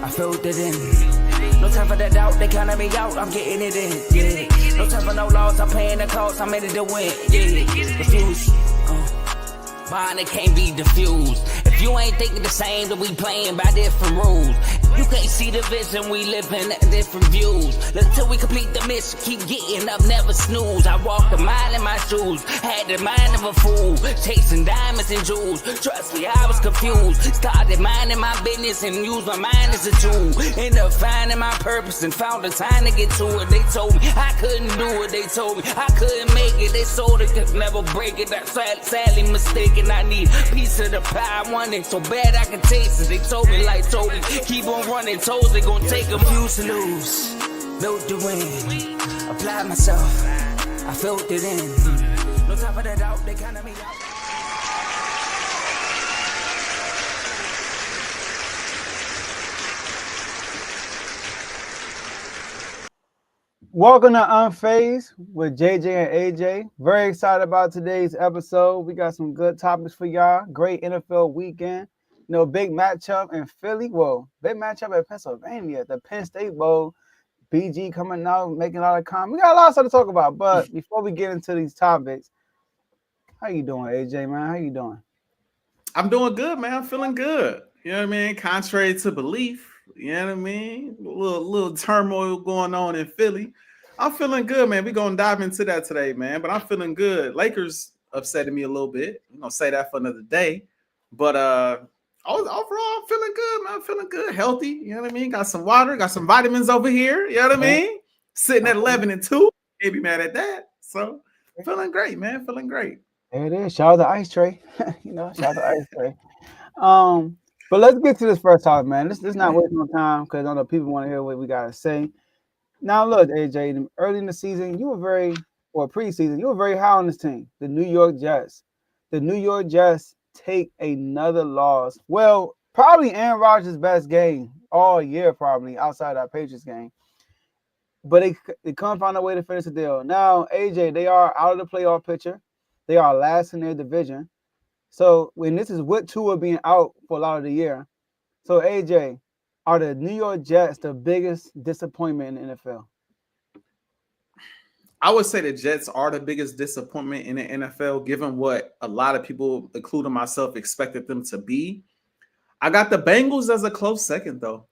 I felt it in. No time for that doubt, they counted me out, I'm getting it in, yeah. No time for no loss, I'm paying the cost, I'm in it to win, yeah. Refuse, mine, it can't be diffused. If you ain't thinking the same, then we playing by different rules. You can't see the vision, we living at different views. Until we complete the mission, keep getting up, never snooze. I walked a mile in my shoes, had the mind of a fool, chasing diamonds and jewels. Trust me, I was confused. Started minding my business and used my mind as a tool. Ended up finding my purpose and found the time to get to it. They told me I couldn't do it, they told me I couldn't make it. They sold it, could never break it. That's sadly mistaken. I need a piece of the pie, I want it so bad I can taste it. They told me like Toby, keep on running, toes they gon' take them. Refuse to lose, built to win. Applied myself, I felt it in. No time for that doubt, they counted me out. Welcome to Unfazed with JJ and AJ. Very excited about today's episode. We got some good topics for y'all. Great NFL weekend. Big matchup in Philly. Well, big matchup at Pennsylvania. The Penn State Bowl. BG coming out, making a lot of comments. We got a lot of stuff to talk about. But before we get into these topics, how you doing, AJ, man? How you doing? I'm doing good, man. I'm feeling good. You know what I mean? Contrary to belief. You know what I mean? A little turmoil going on in Philly. I'm feeling good, man. We're going to dive into that today, man. But I'm feeling good. Lakers upsetting me a little bit. I'm going to say that for another day. But overall, I'm feeling good, man. I'm feeling good, healthy. You know what I mean? Got some water, got some vitamins over here. You know what I mean? Sitting at 11-2. Can't be mad at that. So, feeling great, man. Feeling great. There it is. Shout out to Ice Tray. Shout out to Ice Tray. But let's get to this first topic, man. This not wasting no time because I know people want to hear what we got to say. Now, look, AJ, early in the season, preseason, you were very high on this team, the New York Jets. The New York Jets take another loss. Well, probably Aaron Rodgers' best game all year, probably, outside that Patriots game. But they couldn't find a way to finish the deal. Now, AJ, they are out of the playoff picture. They are last in their division. So, when this is with Tua being out for a lot of the year. So, AJ, are the New York Jets the biggest disappointment in the NFL? I would say the Jets are the biggest disappointment in the NFL, given what a lot of people, including myself, expected them to be. I got the Bengals as a close second, though.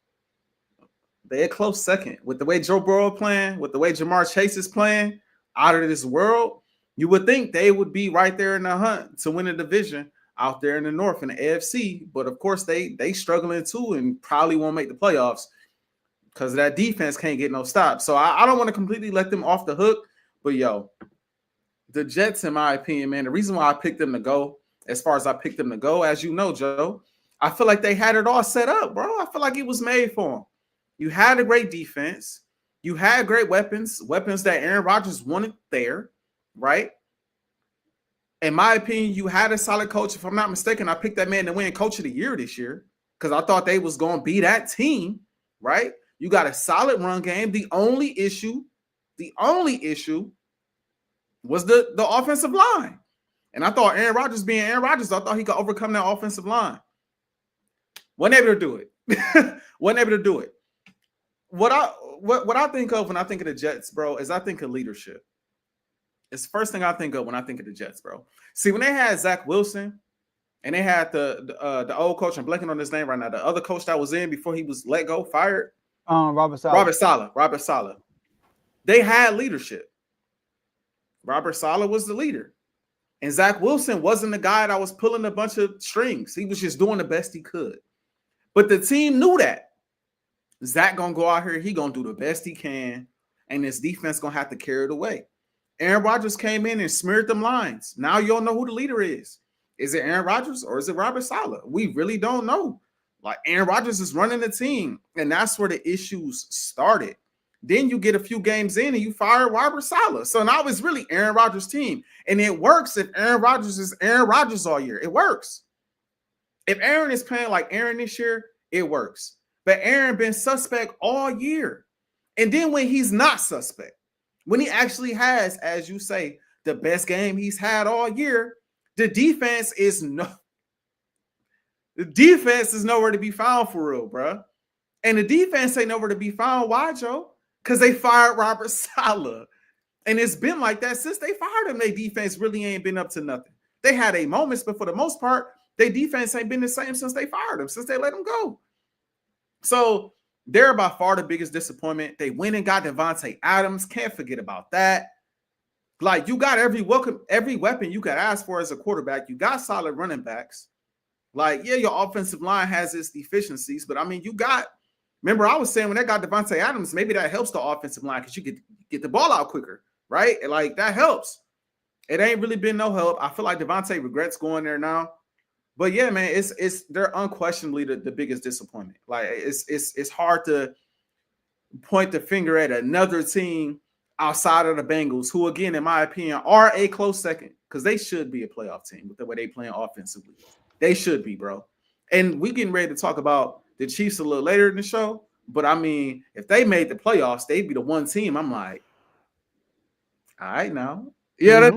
They're a close second. With the way Joe Burrow playing, with the way Jamar Chase is playing, out of this world, you would think they would be right there in the hunt to win a division out there in the North in the AFC. But, of course, they struggling too and probably won't make the playoffs because that defense can't get no stops. So I don't want to completely let them off the hook. But, the Jets, in my opinion, man, the reason why I picked them to go, as far as I picked them to go, as you know, Joe, I feel like they had it all set up, bro. I feel like it was made for them. You had a great defense. You had great weapons that Aaron Rodgers wanted there, right? In my opinion, you had a solid coach. If I'm not mistaken, I picked that man to win Coach of the Year this year because I thought they was going to be that team, right? You got a solid run game. The only issue was the offensive line. And I thought Aaron Rodgers being Aaron Rodgers, I thought he could overcome that offensive line. Wasn't able to do it. Wasn't able to do it. What I think of when I think of the Jets, bro, is I think of leadership. It's the first thing I think of when I think of the Jets, bro. See, when they had Zach Wilson and they had the old coach, I'm blanking on his name right now, the other coach that was in before he was let go, fired. Robert Saleh. They had leadership. Robert Saleh was the leader. And Zach Wilson wasn't the guy that was pulling a bunch of strings. He was just doing the best he could. But the team knew that. Zach going to go out here. He going to do the best he can. And this defense going to have to carry it away. Aaron Rodgers came in and smeared them lines. Now you don't know who the leader is. Is it Aaron Rodgers or is it Robert Saleh? We really don't know. Like, Aaron Rodgers is running the team. And that's where the issues started. Then you get a few games in and you fire Robert Saleh. So now it's really Aaron Rodgers' team. And it works if Aaron Rodgers is Aaron Rodgers all year. It works. If Aaron is playing like Aaron this year, it works. But Aaron been suspect all year. And then when he's not suspect, when he actually has, as you say, the best game he's had all year, the defense is nowhere to be found for real, bro. And the defense ain't nowhere to be found. Why, Joe? Because they fired Robert Saleh. And it's been like that since they fired him. Their defense really ain't been up to nothing. They had a moments, but for the most part, their defense ain't been the same since they fired him, since they let him go. So they're by far the biggest disappointment. They went and got Devontae Adams. Can't forget about that. Like, you got every weapon you could ask for as a quarterback. You got solid running backs. Like, yeah, your offensive line has its deficiencies, but I mean, remember I was saying when they got Devontae Adams, maybe that helps the offensive line because you could get the ball out quicker, right? And like, that helps. It ain't really been no help. I feel like Devontae regrets going there now. But yeah, man, they're unquestionably the biggest disappointment. Like, it's hard to point the finger at another team outside of the Bengals, who, again, in my opinion, are a close second, because they should be a playoff team with the way they playing offensively. They should be, bro. And we getting ready to talk about the Chiefs a little later in the show. But I mean, if they made the playoffs, they'd be the one team. I'm like, all right now. Yeah,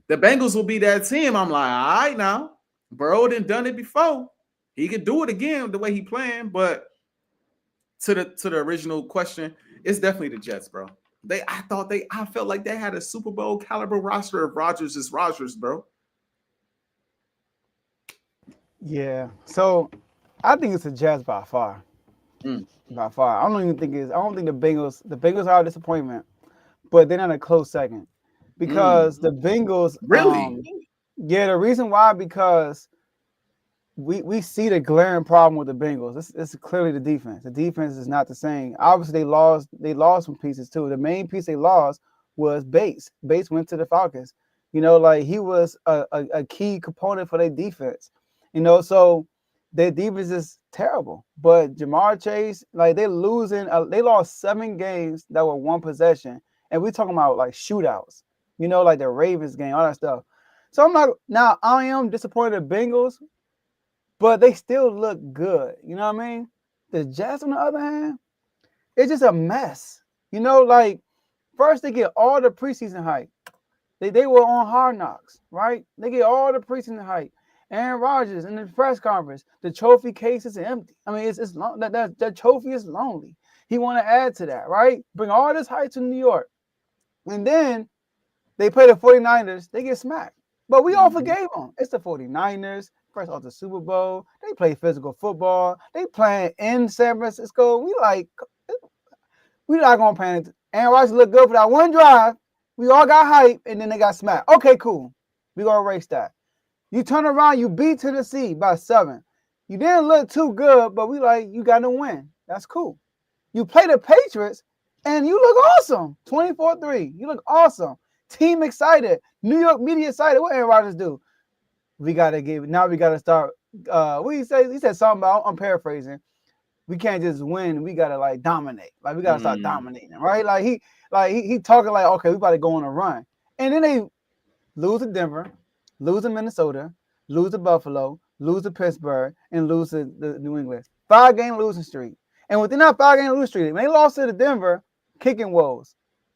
the Bengals will be that team. I'm like, all right now. Burrow done it before. He could do it again the way he playing. But to the original question, it's definitely the Jets, bro. I felt like they had a Super Bowl caliber roster of Rodgers is Rodgers, bro. Yeah. So I think it's the Jets by far. By far. I don't think the Bengals are a disappointment, but they're not a close second. Because the Bengals really, the reason why, because we see the glaring problem with the Bengals. It's clearly the defense. The defense is not the same. Obviously, they lost some pieces too. The main piece they lost was Bates. Bates went to the Falcons. You know, like, he was a key component for their defense. You know, so their defense is terrible. But Jamar Chase, like, they're losing. They lost 7 games that were one possession, and we're talking about like shootouts. You know, like the Ravens game, all that stuff. So I am disappointed in the Bengals, but they still look good. You know what I mean? The Jets, on the other hand, it's just a mess. You know, like, first they get all the preseason hype. They were on Hard Knocks, right? They get all the preseason hype. Aaron Rodgers in the press conference, the trophy case is empty. I mean, it's long, that trophy is lonely. He want to add to that, right? Bring all this hype to New York. And then they play the 49ers, they get smacked. But we all forgave them. It's the 49ers, first off the Super Bowl. They play physical football. They playing in San Francisco. We not going to panic. Aaron Rodgers looked good for that one drive. We all got hype, and then they got smacked. Okay, cool. We going to erase that. You turn around, you beat Tennessee by 7. You didn't look too good, but you got to win. That's cool. You play the Patriots, and you look awesome. 24-3. You look awesome. Team excited. New York media excited. What Aaron Rodgers do? We got to start. What he say? He said something about, I'm paraphrasing. We can't just win. We got to dominate. Like, we got to start dominating, right? Like, he talking like, okay, we about to go on a run. And then they lose to Denver, lose to Minnesota, lose to Buffalo, lose to Pittsburgh, and lose to the New England. 5-game losing streak. And within that 5-game losing streak, when they lost to the Denver, kicking woes.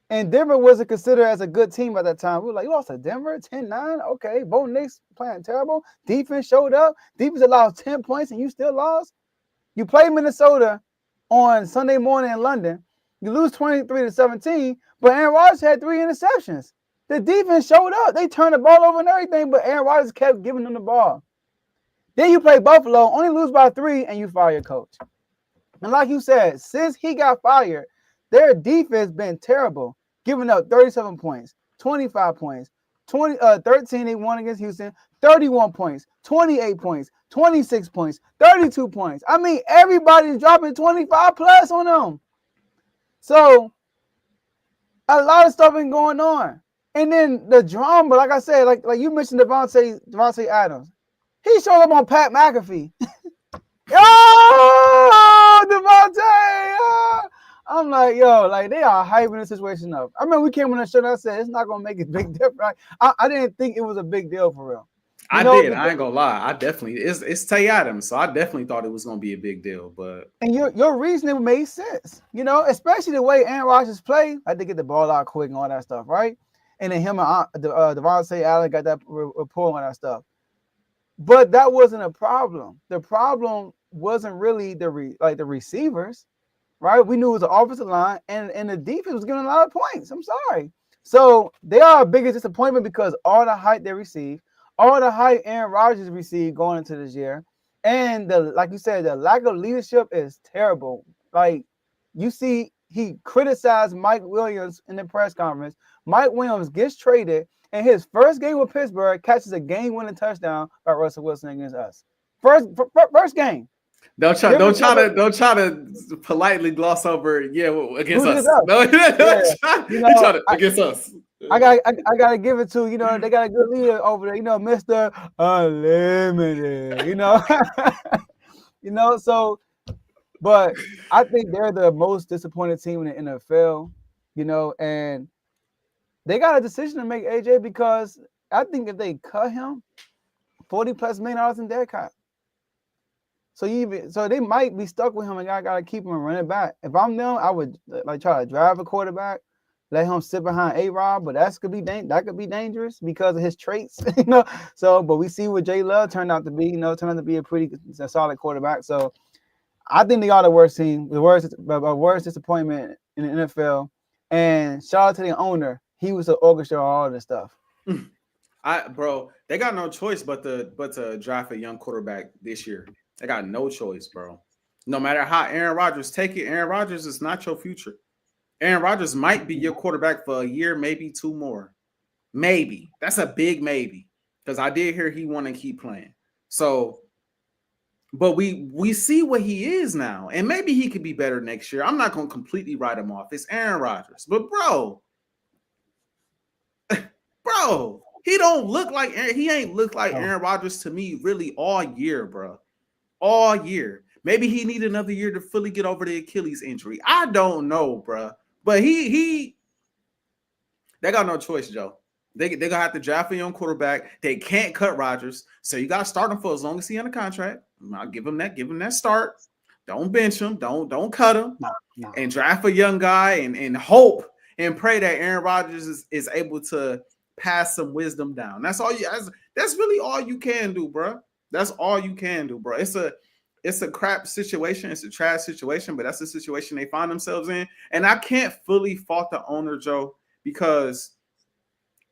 And Denver wasn't considered as a good team at that time. We were like, you lost to Denver, 10-9? Okay, Bo Nix playing terrible. Defense showed up. Defense allowed 10 points, and you still lost? You play Minnesota on Sunday morning in London. You lose 23-17, but Aaron Rodgers had 3 interceptions. The defense showed up. They turned the ball over and everything, but Aaron Rodgers kept giving them the ball. Then you play Buffalo, only lose by 3, and you fire your coach. And like you said, since he got fired, their defense been terrible, giving up 37 points, 25 points, 13 they won against Houston, 31 points, 28 points, 26 points, 32 points. I mean, everybody's dropping 25 plus on them. So a lot of stuff been going on. And then the drama, like I said, like you mentioned Devontae Adams. He showed up on Pat McAfee. Oh, Devontae! I'm like, yo, like, they are hyping the situation up. I remember we came on the show and I said, it's not going to make a big difference. I didn't think it was a big deal for real. I did. I ain't going to lie. I definitely, it's Tay Adams, so I definitely thought it was going to be a big deal. But and your reasoning made sense, especially the way Aaron Rodgers played. I did get the ball out quick and all that stuff, right? And then him and Devontae Allen got that rapport and that stuff. But that wasn't a problem. The problem wasn't really the receivers. right? We knew it was the offensive line, and the defense was giving a lot of points. I'm sorry. So they are our biggest disappointment because all the hype they received, all the hype Aaron Rodgers received going into this year, and like you said, the lack of leadership is terrible. Like you see, he criticized Mike Williams in the press conference. Mike Williams gets traded, and his first game with Pittsburgh catches a game-winning touchdown by Russell Wilson against us. First game. Don't try to politely gloss over against us. No, against us. I gotta give it to, they got a good leader over there, Mr. Unlimited, so but I think they're the most disappointed team in the NFL, and they got a decision to make, AJ, because I think if they cut him, $40+ million in dead cap. So they might be stuck with him, and I gotta keep him running back. If I'm them, I would try to drive a quarterback, let him sit behind A-Rod, but that could be dangerous because of his traits, So, but we see what Jay Love turned out to be, turned out to be a solid quarterback. So, I think they are the worst team, the worst disappointment in the NFL. And shout out to the owner; he was the orchestra of all this stuff. They got no choice but to draft a young quarterback this year. They got no choice, bro. No matter how Aaron Rodgers take it, Aaron Rodgers is not your future. Aaron Rodgers might be your quarterback for a year, maybe 2 more. Maybe. That's a big maybe. Because I did hear he want to keep playing. So, but we see what he is now. And maybe he could be better next year. I'm not going to completely write him off. It's Aaron Rodgers. But bro, he ain't looked like Aaron Rodgers to me really all year, bro. All year. Maybe he need another year to fully get over the Achilles injury. I don't know, bro. But they got no choice, Joe. They gonna have to draft a young quarterback. They can't cut Rodgers, so you gotta start him for as long as he's under contract. I'll give him that start. Don't bench him. Don't cut him. No. And draft a young guy and hope and pray that Aaron Rodgers is able to pass some wisdom down. That's really all you can do, bro. That's all you can do, bro. It's a crap situation. It's a trash situation, but that's the situation they find themselves in. And I can't fully fault the owner, Joe, because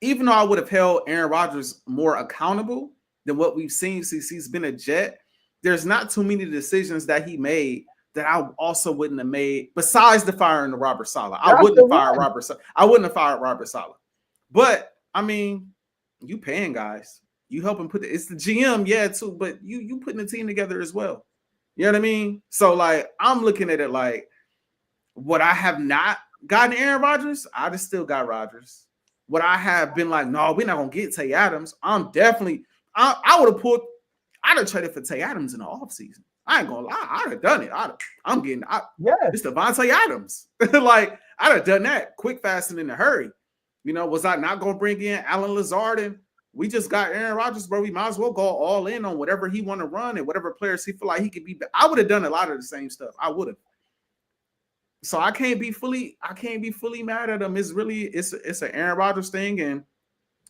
even though I would have held Aaron Rodgers more accountable than what we've seen since he's been a Jet, there's not too many decisions that he made that I also wouldn't have made besides the firing of Robert Saleh. I wouldn't have fired Robert Saleh. But, I mean, you paying guys. You help him it's the GM, yeah, too, but you putting the team together as well. You know what I mean? So, like, I'm looking at it like, would I have not gotten Aaron Rodgers? I'd have still got Rodgers. Would I have been like, no, we're not going to get Tay Adams? I would have traded for Tay Adams in the offseason. I ain't going to lie. I'd have done it. It's Devontae Adams. Like, I'd have done that quick, fast, and in a hurry. Was I not going to bring in Alan Lazard and we just got Aaron Rodgers, bro? We might as well go all in on whatever he want to run and whatever players he feel like he could be. I would have done a lot of the same stuff. I would have. So I can't be fully mad at him. It's an Aaron Rodgers thing. And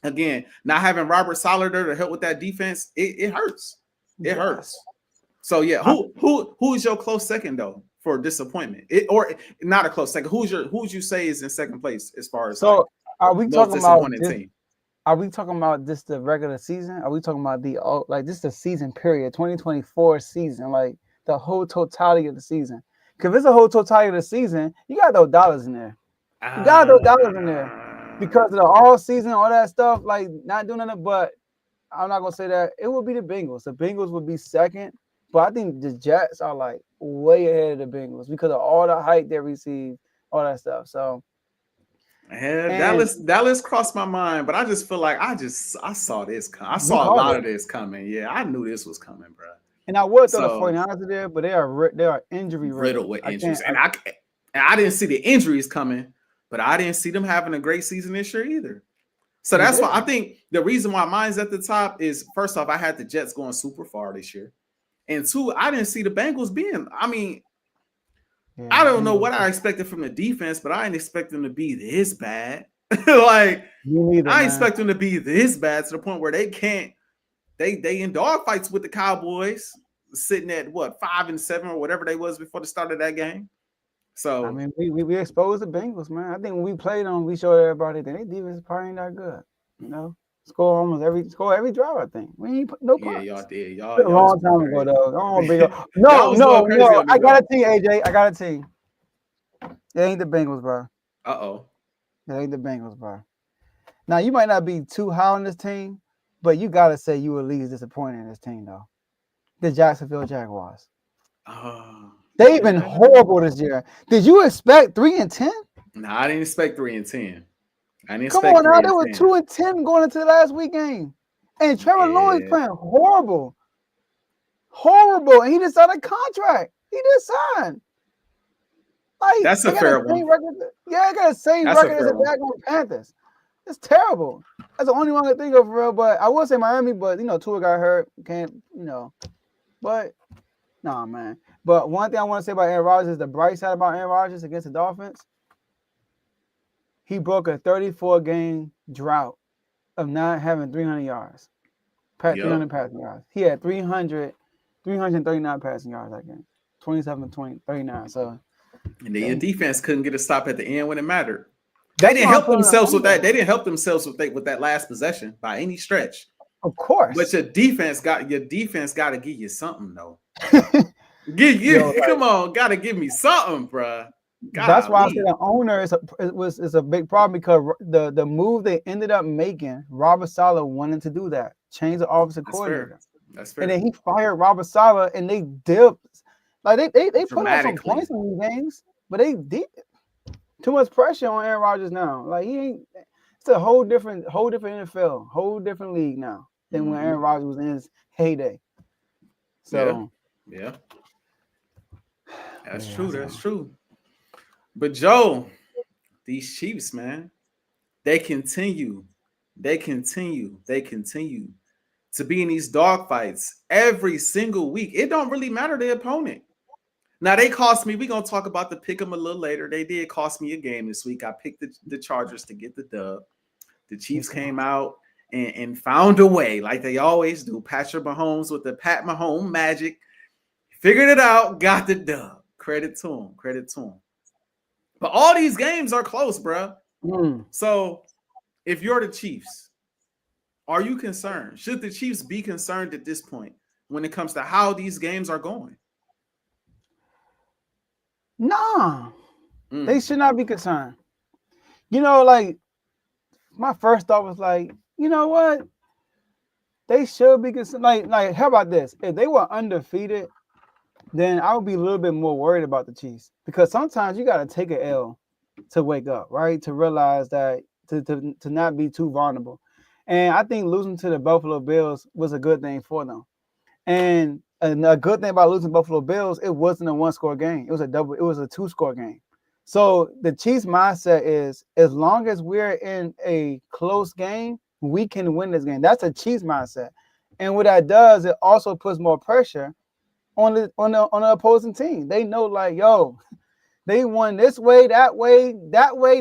again, not having Robert Saleh there to help with that defense, it hurts. It hurts. So yeah, who is your close second though for disappointment? Or not a close second. Who'd you say is in second place as far as are we talking about team? Are we talking about just the regular season? Are we talking about just the season period, 2024 season, like the whole totality of the season? Because if it's a whole totality of the season, you got those dollars in there. You got those dollars in there because of the all season, all that stuff, like not doing nothing. But I'm not gonna say that it would be the Bengals. The Bengals would be second, but I think the Jets are like way ahead of the Bengals because of all the hype they received, all that stuff. So. Dallas crossed my mind, but I just feel like I saw this. I saw a lot of this coming. Yeah, I knew this was coming, bro. And I would throw the 49ers there, but they are injury riddled with injuries, and I didn't see the injuries coming, but I didn't see them having a great season this year either. So that's why I think the reason why mine's at the top is, first off, I had the Jets going super far this year, and two, I didn't see the Bengals being. I mean. I don't know what I expected from the defense, but I didn't expect them to be this bad. I expect them to be this bad to the point where they can't. They in dog fights with the Cowboys, sitting at 5-7 or whatever they was before the start of that game. So I mean, we exposed the Bengals, man. I think when we played them, we showed everybody that their defense probably ain't that good. You know, score every drive. I think we ain't put no yeah, punts. y'all did. It's Y'all been a was long going time ago, crazy. though. I don't want to bring up. Y'all was going crazy on me, I got bro. a team, AJ. I got a team. It ain't the Bengals, bro. Uh-oh. It ain't the Bengals, bro. Now you might not be too high on this team, but you gotta say you were least disappointed in this team, though. The Jacksonville Jaguars. They've been horrible this year. Did you expect 3-10? No, I didn't expect 3-10. I didn't Come expect on now, they were 3-10. 2-10 going into the last week game. And Trevor Lawrence Yeah. playing horrible. Horrible. And he just signed a contract. He just signed. Like, That's they a got fair the same one. record. Yeah, they got the same That's a record as fair the one. Jaguars Panthers. It's terrible. That's the only one I can think of for real. But I will say Miami, but Tua got hurt. Can't, But nah, man. But one thing I want to say about Aaron Rodgers is the bright side about Aaron Rodgers against the Dolphins. He broke a 34-game drought of not having 300 yards. 300 passing yards. He had 339 passing yards that game. 27, 20, 39. So And then your defense couldn't get a stop at the end when it mattered. They that's didn't why I'm help putting themselves it with on that. They didn't help themselves with that last possession by any stretch. Of course. But your defense got to give you something though. Come on, gotta give me something, bro. That's why I say the owner is a big problem because the move they ended up making, Robert Saleh wanted to do that, change the offensive coordinator. That's fair. And then he fired Robert Saleh, and they dipped. Like they put on some points in these games, but they did too much pressure on Aaron Rodgers now. Like he ain't. It's a whole different NFL, whole different league now than when Aaron Rodgers was in his heyday. So yeah. That's true. That's true. But Joe, these Chiefs, man, they continue to be in these dogfights every single week. It don't really matter the opponent. Now they cost me. We're gonna talk about the pick 'em a little later. They did cost me a game this week. I picked the Chargers to get the dub. The Chiefs came out and found a way, like they always do. Patrick Mahomes with the Pat Mahomes magic, figured it out, got the dub. Credit to him. But all these games are close, bro. So if you're the Chiefs, are you concerned? Should the Chiefs be concerned at this point when it comes to how these games are going? Nah, they should not be concerned. Like my first thought was like, you know what? They should be concerned. Like, how about this? If they were undefeated, then I would be a little bit more worried about the Chiefs because sometimes you got to take an L to wake up, right? To realize that to not be too vulnerable. And I think losing to the Buffalo Bills was a good thing for them. And a good thing about losing Buffalo Bills, it wasn't a one-score game. It was a 2-score game. So the Chiefs' mindset is as long as we're in a close game, we can win this game. That's a Chiefs mindset. And what that does, it also puts more pressure on the opposing team. They know, like, yo, they won this way, that way,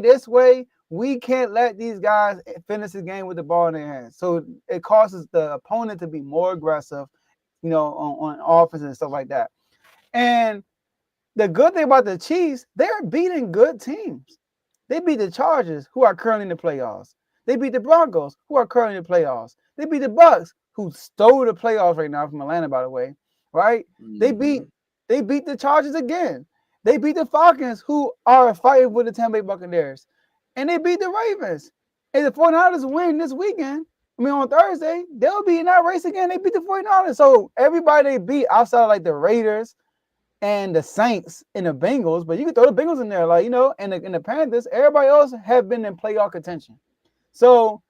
this way. We can't let these guys finish the game with the ball in their hands. So it causes the opponent to be more aggressive, on offense and stuff like that. And the good thing about the Chiefs, they're beating good teams. They beat the Chargers, who are currently in the playoffs. They beat the Broncos, who are currently in the playoffs. They beat the Bucks, who stole the playoffs right now from Atlanta, by the way. Right? They beat the Chargers again. They beat the Falcons, who are fighting with the Tampa Bay Buccaneers. And they beat the Ravens. And the 49ers win this weekend, on Thursday, they'll be in that race again. They beat the 49ers. So everybody they beat outside of like the Raiders and the Saints and the Bengals, but you can throw the Bengals in there, and the Panthers, everybody else have been in playoff contention. So,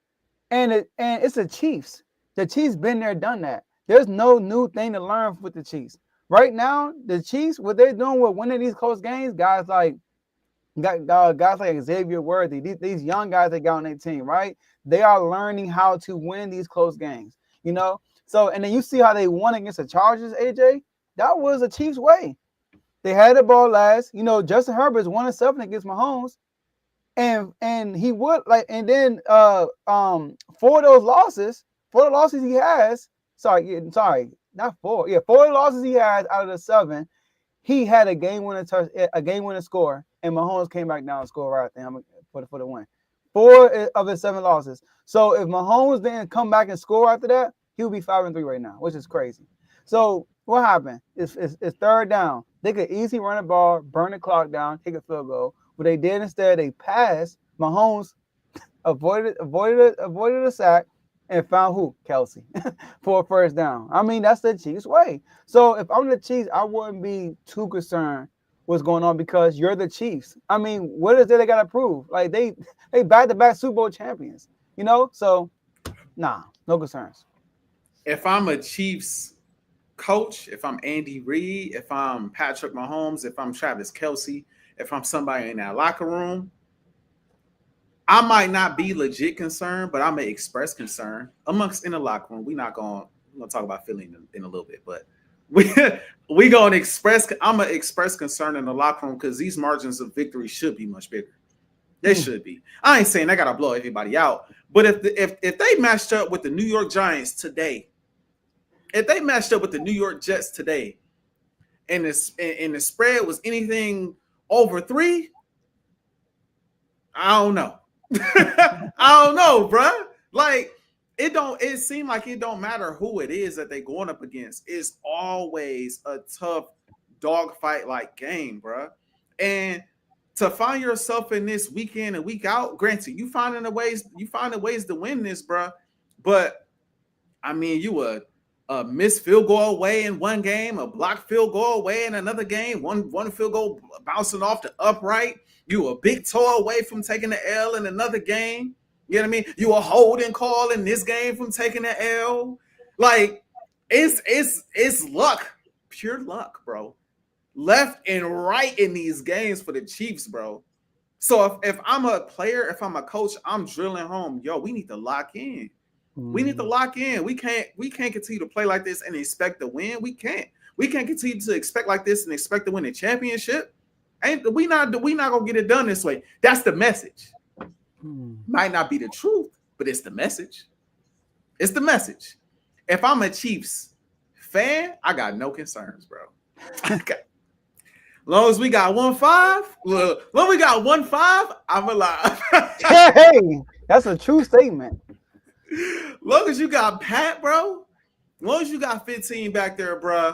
and it's the Chiefs. The Chiefs been there, done that. There's no new thing to learn with the Chiefs. Right now, the Chiefs, what they're doing with winning these close games, guys like Xavier Worthy, these young guys that got on their team, right? They are learning how to win these close games, So, and then you see how they won against the Chargers, AJ. That was the Chiefs' way. They had the ball last. Justin Herbert's 1-7 against Mahomes, and he would and then 4 of those losses, he has. 4 of the losses he has out of the 7. he had a game-winning score, and Mahomes came back down and scored right there for the win. 4 of his 7 losses. So if Mahomes didn't come back and score after that, he would be 5-3 right now, which is crazy. So what happened? It's 3rd down. They could easily run the ball, burn the clock down, take a field goal. What they did instead, they passed. Mahomes avoided a sack and found who? Kelsey for a 1st down. I mean, that's the Chiefs' way. So if I'm the Chiefs, I wouldn't be too concerned what's going on because you're the Chiefs. I mean, what is it they got to prove? Like they back-to-back Super Bowl champions, you know? So, nah, no concerns. If I'm a Chiefs coach, if I'm Andy Reid, if I'm Patrick Mahomes, if I'm Travis Kelce, if I'm somebody in that locker room, I might not be legit concerned, but I may express concern amongst in the locker room. We're gonna talk about Philly in a little bit, but we gonna express. I'm gonna express concern in the locker room because these margins of victory should be much bigger. They should be. I ain't saying they gotta blow everybody out, but if they matched up with the New York Giants today, if they matched up with the New York Jets today, and the spread was anything over 3, I don't know. I don't know, bruh. Like it seemed like it don't matter who it is that they going up against. It's always a tough dogfight like game, bruh. And to find yourself in this week in and week out, granted, you finding ways to win this, bruh. But I mean, you a missed field goal away in one game, a blocked field goal away in another game, one field goal bouncing off the upright. You a big toe away from taking the L in another game. You know what I mean? You a holding call in this game from taking the L. Like it's luck, pure luck, bro. Left and right in these games for the Chiefs, bro. So if I'm a player, if I'm a coach, I'm drilling home. Yo, we need to lock in. We need to lock in. We can't continue to play like this and expect to win. We can't continue to expect like this and expect to win a championship. We not gonna get it done this way. That's the message. Might not be the truth, but it's the message. It's the message. If I'm a Chiefs fan, I got no concerns, bro. Okay. Long as we got 1-5, I'm alive. Hey, that's a true statement. Long as you got Pat, bro. Long as you got 15 back there, bro.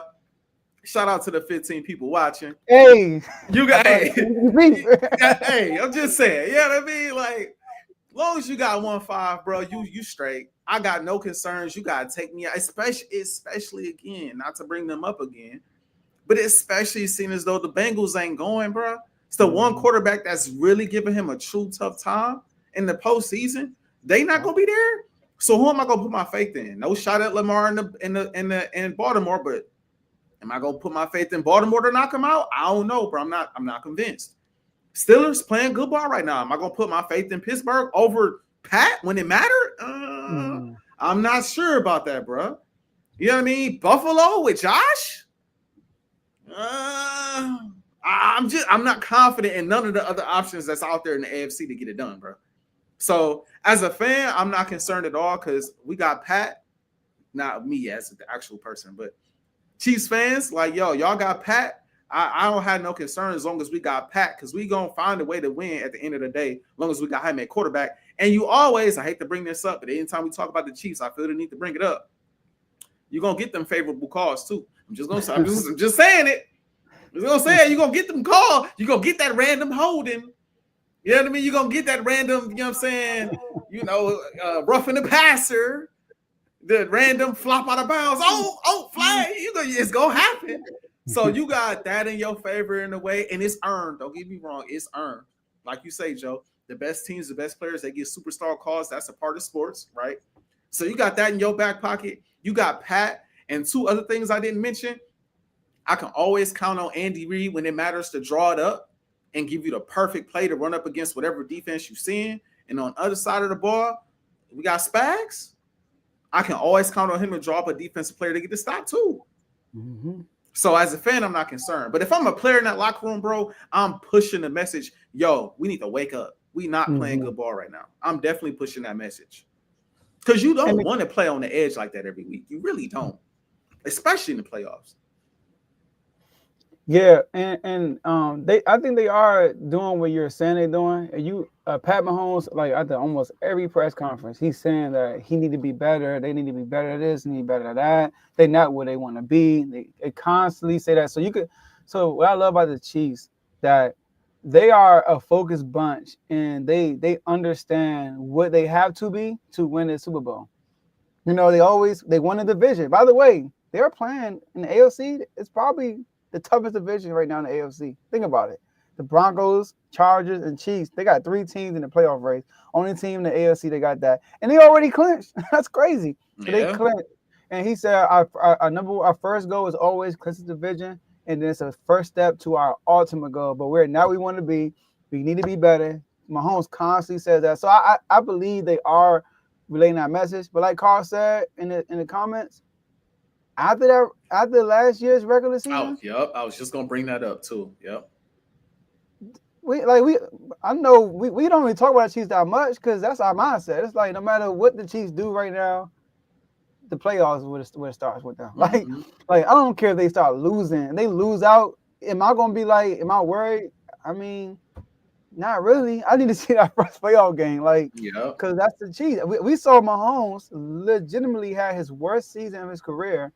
Shout out to the 15 people watching. Hey, you got hey, I'm just saying, you know what I mean? Like, long as you got 1-5, bro, you straight. I got no concerns. You gotta take me out, especially again, not to bring them up again, but especially seeing as though the Bengals ain't going, bro. It's the one quarterback that's really giving him a true tough time in the postseason. They not gonna be there. So who am I gonna put my faith in? No shot at Lamar in Baltimore, but am I gonna put my faith in Baltimore to knock him out? I don't know, bro. I'm not convinced. Steelers playing good ball right now. Am I gonna put my faith in Pittsburgh over Pat when it mattered? I'm not sure about that, bro. You know what I mean? Buffalo with Josh? I'm not confident in none of the other options that's out there in the AFC to get it done, bro. So as a fan, I'm not concerned at all because we got Pat, not me as the actual person, but Chiefs fans, like, yo, y'all got Pat. I don't have no concern as long as we got Pat because we going to find a way to win at the end of the day, as long as we got him at quarterback. And you always, I hate to bring this up, but anytime we talk about the Chiefs, I feel the need to bring it up. You're going to get them favorable calls too. I'm just saying it. I'm just going to say it. You're going to get them calls. You're going to get that random holding. You know what I mean? You're going to get that random, you know what I'm saying, roughing the passer. The random flop out of bounds. Oh, flag. It's going to happen. So you got that in your favor in a way, and it's earned. Don't get me wrong. It's earned. Like you say, Joe, the best teams, the best players, they get superstar calls. That's a part of sports, right? So you got that in your back pocket. You got Pat and 2 other things I didn't mention. I can always count on Andy Reid when it matters to draw it up and give you the perfect play to run up against whatever defense you're seeing. And on the other side of the ball, we got Spags. I can always count on him to draw up a defensive player to get the stop too. Mm-hmm. So as a fan, I'm not concerned. But if I'm a player in that locker room, bro, I'm pushing the message, yo, we need to wake up. We not playing good ball right now. I'm definitely pushing that message. Because you don't want to play on the edge like that every week. You really don't, especially in the playoffs. Yeah, and they I think they are doing what you're saying they're doing. And you Pat Mahomes, like at the almost every press conference, he's saying that he need to be better. They need to be better at this, need to be better at that. They're not where they want to be. They constantly say that. So what I love about the Chiefs that they are a focused bunch and they understand what they have to be to win the Super Bowl. You know, they won a division. By the way, they're playing in the AFC. It's probably the toughest division right now in the AFC. Think about it. The Broncos, Chargers, and Chiefs. They got 3 teams in the playoff race. Only team in the AFC they got that, and they already clinched. That's crazy. So they clinched. And he said our first goal is always clinch the division, and then it's a first step to our ultimate goal. But we're now we want to be. We need to be better. Mahomes constantly says that. So I believe they are relaying that message. But like Carl said in the comments, after last year's regular season, Oh, yep. I was just gonna bring that up too. Yep. I know we don't really talk about the Chiefs that much because that's our mindset. It's like no matter what the Chiefs do right now, the playoffs where it starts with them. Mm-hmm. Like I don't care if they start losing and they lose out. Am I gonna be like, am I worried? I mean, not really. I need to see that first playoff game, like, because that's the Chiefs. We saw Mahomes legitimately had his worst season of his career,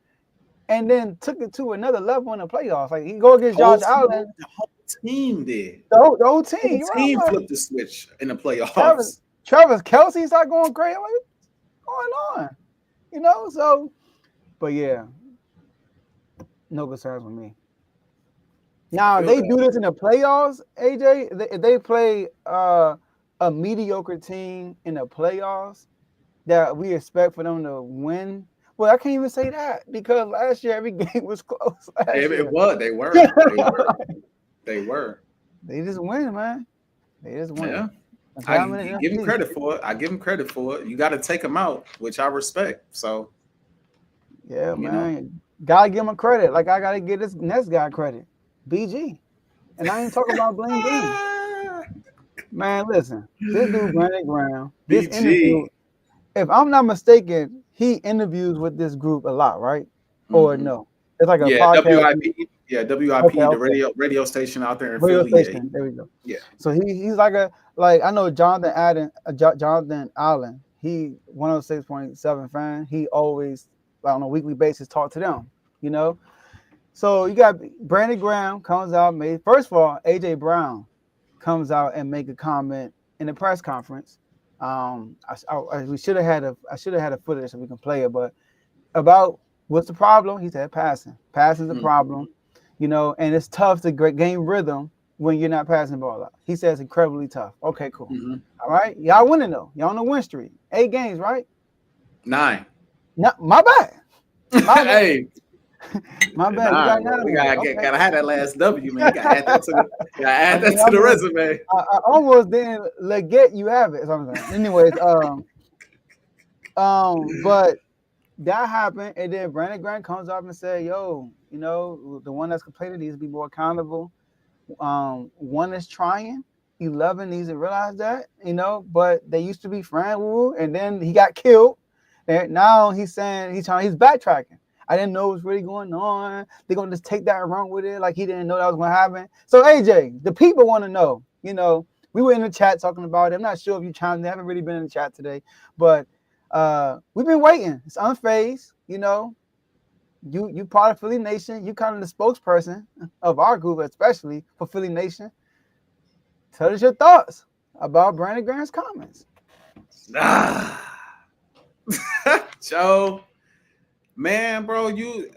and then took it to another level in the playoffs. Like he go against Josh Allen. The whole team did. The whole team. The team flipped the switch in the playoffs. Travis Kelce started going crazy. I'm like, what's going on? You know. So, but yeah, no concerns with me. Now they do this in the playoffs, AJ. If they play a mediocre team in the playoffs that we expect for them to win. Well, I can't even say that because last year every game was close. It was. They were. They were. They just win, man. They just win. Yeah. I give him credit for it. I give him credit for it. You got to take him out, which I respect. So, yeah, man. Gotta give him credit. Like I gotta give this next guy credit. BG. And I ain't talking about Blaine Green. Man, listen. This dude, Brandon Graham, this interview, if I'm not mistaken, he interviews with this group a lot, right? Or no? It's like a podcast. WIP. Yeah, WIP, the radio station out there in Philly. Station. There we go. Yeah. So he's like I know Jonathan Allen, he 106.7 fan. He always on a weekly basis talk to them, you know. So you got Brandon Graham comes out. First of all, AJ Brown comes out and make a comment in the press conference. We should have had a footage so we can play it, but about what's the problem? He said passing. Passing's the problem, you know, and it's tough to gain rhythm when you're not passing the ball out. He says incredibly tough. Okay, cool. All right, y'all winning though. Y'all on the win streak. 8 games, right? 9. No, my bad. Hey. My bad. Gotta have that last W, man. You gotta add that to the resume. I almost didn't get you have it. Anyways, but that happened, and then Brandon Graham comes up and said, "Yo, you know, the one that's complaining needs to be more accountable. 1 is trying, 11 needs to realize that, you know, but they used to be friends, and then he got killed, and now he's saying he's backtracking. I didn't know what was really going on. They're gonna just take that and run with it, like he didn't know that was gonna happen. So AJ, the people want to know. You know, we were in the chat talking about it. I'm not sure if you chimed in. I haven't really been in the chat today, but we've been waiting. It's unfazed. You know, you part of Philly Nation. You kind of the spokesperson of our group, especially for Philly Nation. Tell us your thoughts about Brandon Graham's comments. Joe. Man, bro, you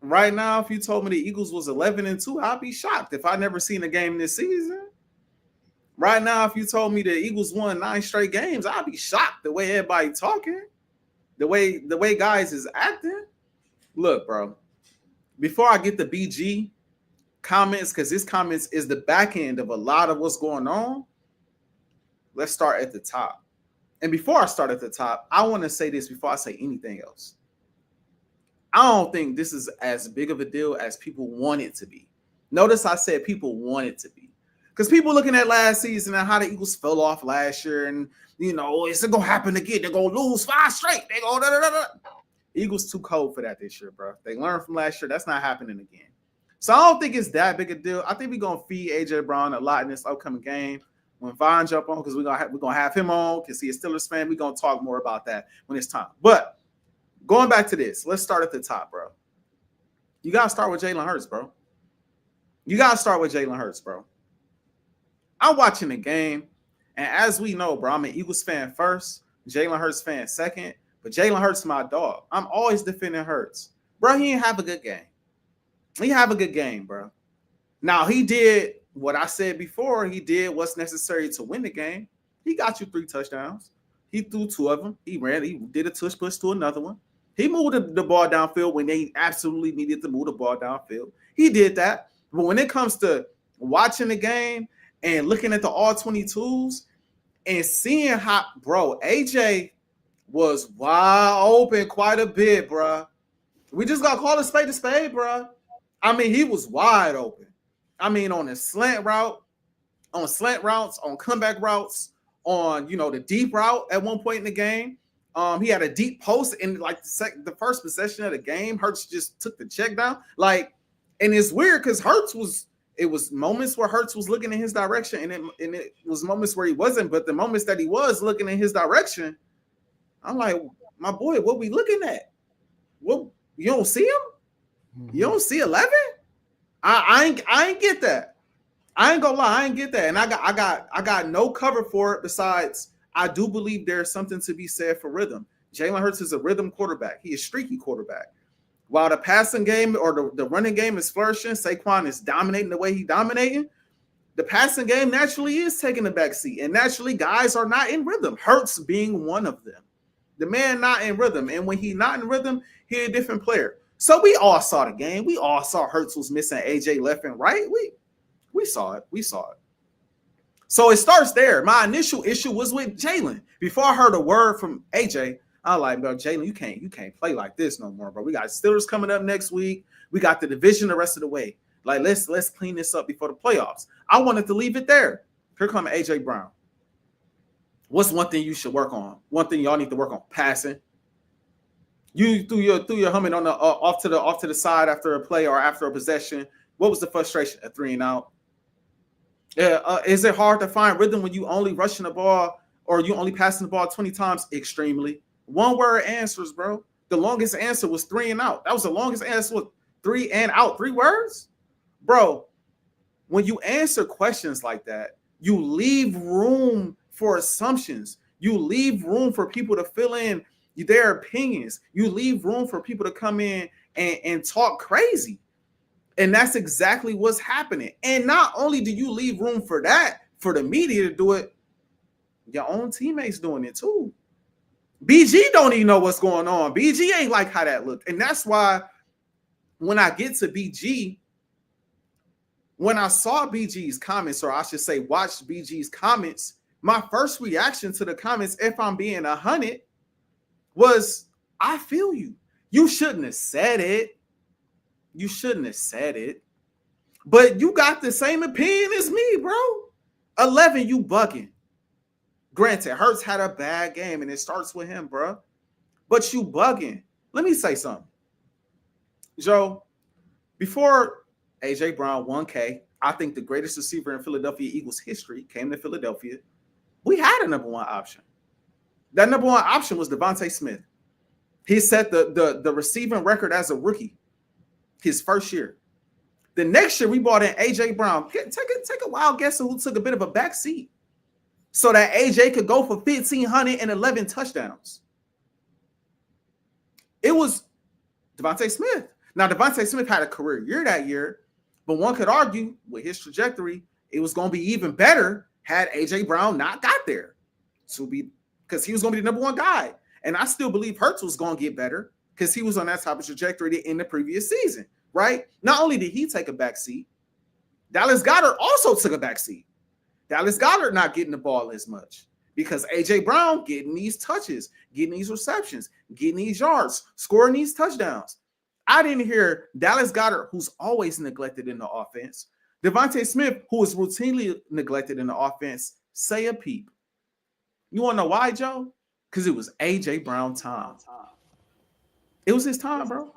right now, if you told me the Eagles was 11-2, I'd be shocked if I never seen a game this season. Right now, if you told me the Eagles won 9 straight games, I'd be shocked the way everybody talking, the way guys is acting. Look, bro, before I get the BG comments, because this comments is the back end of a lot of what's going on, let's start at the top. And before I start at the top, I want to say this before I say anything else. I don't think this is as big of a deal as people want it to be. Notice I said people want it to be. Because people looking at last season and how the Eagles fell off last year and, you know, is it going to happen again? They're going to lose 5 straight. They're going to Eagles too cold for that this year, bro. They learned from last year. That's not happening again. So I don't think it's that big a deal. I think we're gonna feed AJ Brown a lot in this upcoming game when Vaughn jump on, because we're gonna have him on because he's a Steelers fan. We're gonna talk more about that when it's time. But going back to this, let's start at the top, bro. You gotta start with Jalen Hurts, bro. I'm watching the game, and as we know, bro, I'm an Eagles fan first, Jalen Hurts fan second, but Jalen Hurts my dog. I'm always defending Hurts. Bro, he didn't have a good game. Bro. Now, he did what I said before. He did what's necessary to win the game. He got you 3 touchdowns. He threw 2 of them. He did a tush push to another one. He moved the ball downfield when they absolutely needed to move the ball downfield. He did that. But when it comes to watching the game and looking at the all-22s and seeing how, bro, AJ was wide open quite a bit, bro. We just got to call a spade, bro. I mean, he was wide open. I mean, on a slant routes, on comeback routes, on, the deep route at one point in the game. He had a deep post in like the first possession of the game. Hurts just took the check down. And it's weird because it was moments where Hurts was looking in his direction, and it was moments where he wasn't. But the moments that he was looking in his direction, I'm like, my boy, what we looking at? What, you don't see him? You don't see 11? I ain't get that. I ain't gonna lie, I ain't get that. And I got no cover for it besides I do believe there's something to be said for rhythm. Jalen Hurts is a rhythm quarterback. He is a streaky quarterback. While the passing game or the running game is flourishing, Saquon is dominating the way he's dominating, the passing game naturally is taking a back seat. And naturally, guys are not in rhythm. Hurts being one of them. The man not in rhythm. And when he's not in rhythm, he's a different player. So we all saw the game. We all saw Hurts was missing AJ left and right. We saw it. So it starts there. My initial issue was with Jalen. Before I heard a word from AJ, I was like, bro, Jalen, you can't play like this no more, bro. We got Steelers coming up next week. We got the division the rest of the way. Like, let's clean this up before the playoffs. I wanted to leave it there. Here comes AJ Brown. What's one thing you should work on? One thing y'all need to work on: passing. You threw your helmet on the off to the side after a play or after a possession. What was the frustration? A 3 and out. Yeah, is it hard to find rhythm when you only rushing the ball or you only passing the ball 20 times? Extremely. One word answers, bro. The longest answer was 3 and out. That was the longest answer. Was 3 and out. 3 words, bro. When you answer questions like that, you leave room for assumptions. You leave room for people to fill in their opinions. You leave room for people to come in and talk crazy. And that's exactly what's happening. And not only do you leave room for that, for the media to do it, your own teammates doing it too. BG don't even know what's going on. BG ain't like how that looked. And that's why when I get to BG, when I saw BG's comments, or I should say watched BG's comments, my first reaction to the comments, if I'm being 100, was, I feel you. You shouldn't have said it. You shouldn't have said it. But you got the same opinion as me, bro. 11, you bugging. Granted, Hurts had a bad game, and it starts with him, bro. But you bugging. Let me say something. Joe, before AJ Brown 1K, I think the greatest receiver in Philadelphia Eagles history came to Philadelphia. We had a number 1 option. That number 1 option was Devontae Smith. He set the receiving record as a rookie his first year. The next year, we brought in AJ Brown. Take a wild guess who took a bit of a back seat so that AJ could go for 1,511 touchdowns. It was Devontae Smith. Now, Devontae Smith had a career year that year, but one could argue with his trajectory, it was going to be even better had AJ Brown not got there. Because he was going to be the number 1 guy. And I still believe Hurts was going to get better because he was on that type of trajectory in the previous season, right? Not only did he take a back seat, Dallas Goedert also took a back seat. Dallas Goedert not getting the ball as much because A.J. Brown getting these touches, getting these receptions, getting these yards, scoring these touchdowns. I didn't hear Dallas Goedert, who's always neglected in the offense, Devontae Smith, who is routinely neglected in the offense, say a peep. You want to know why, Joe? Because it was A.J. Brown time. It was his time, bro.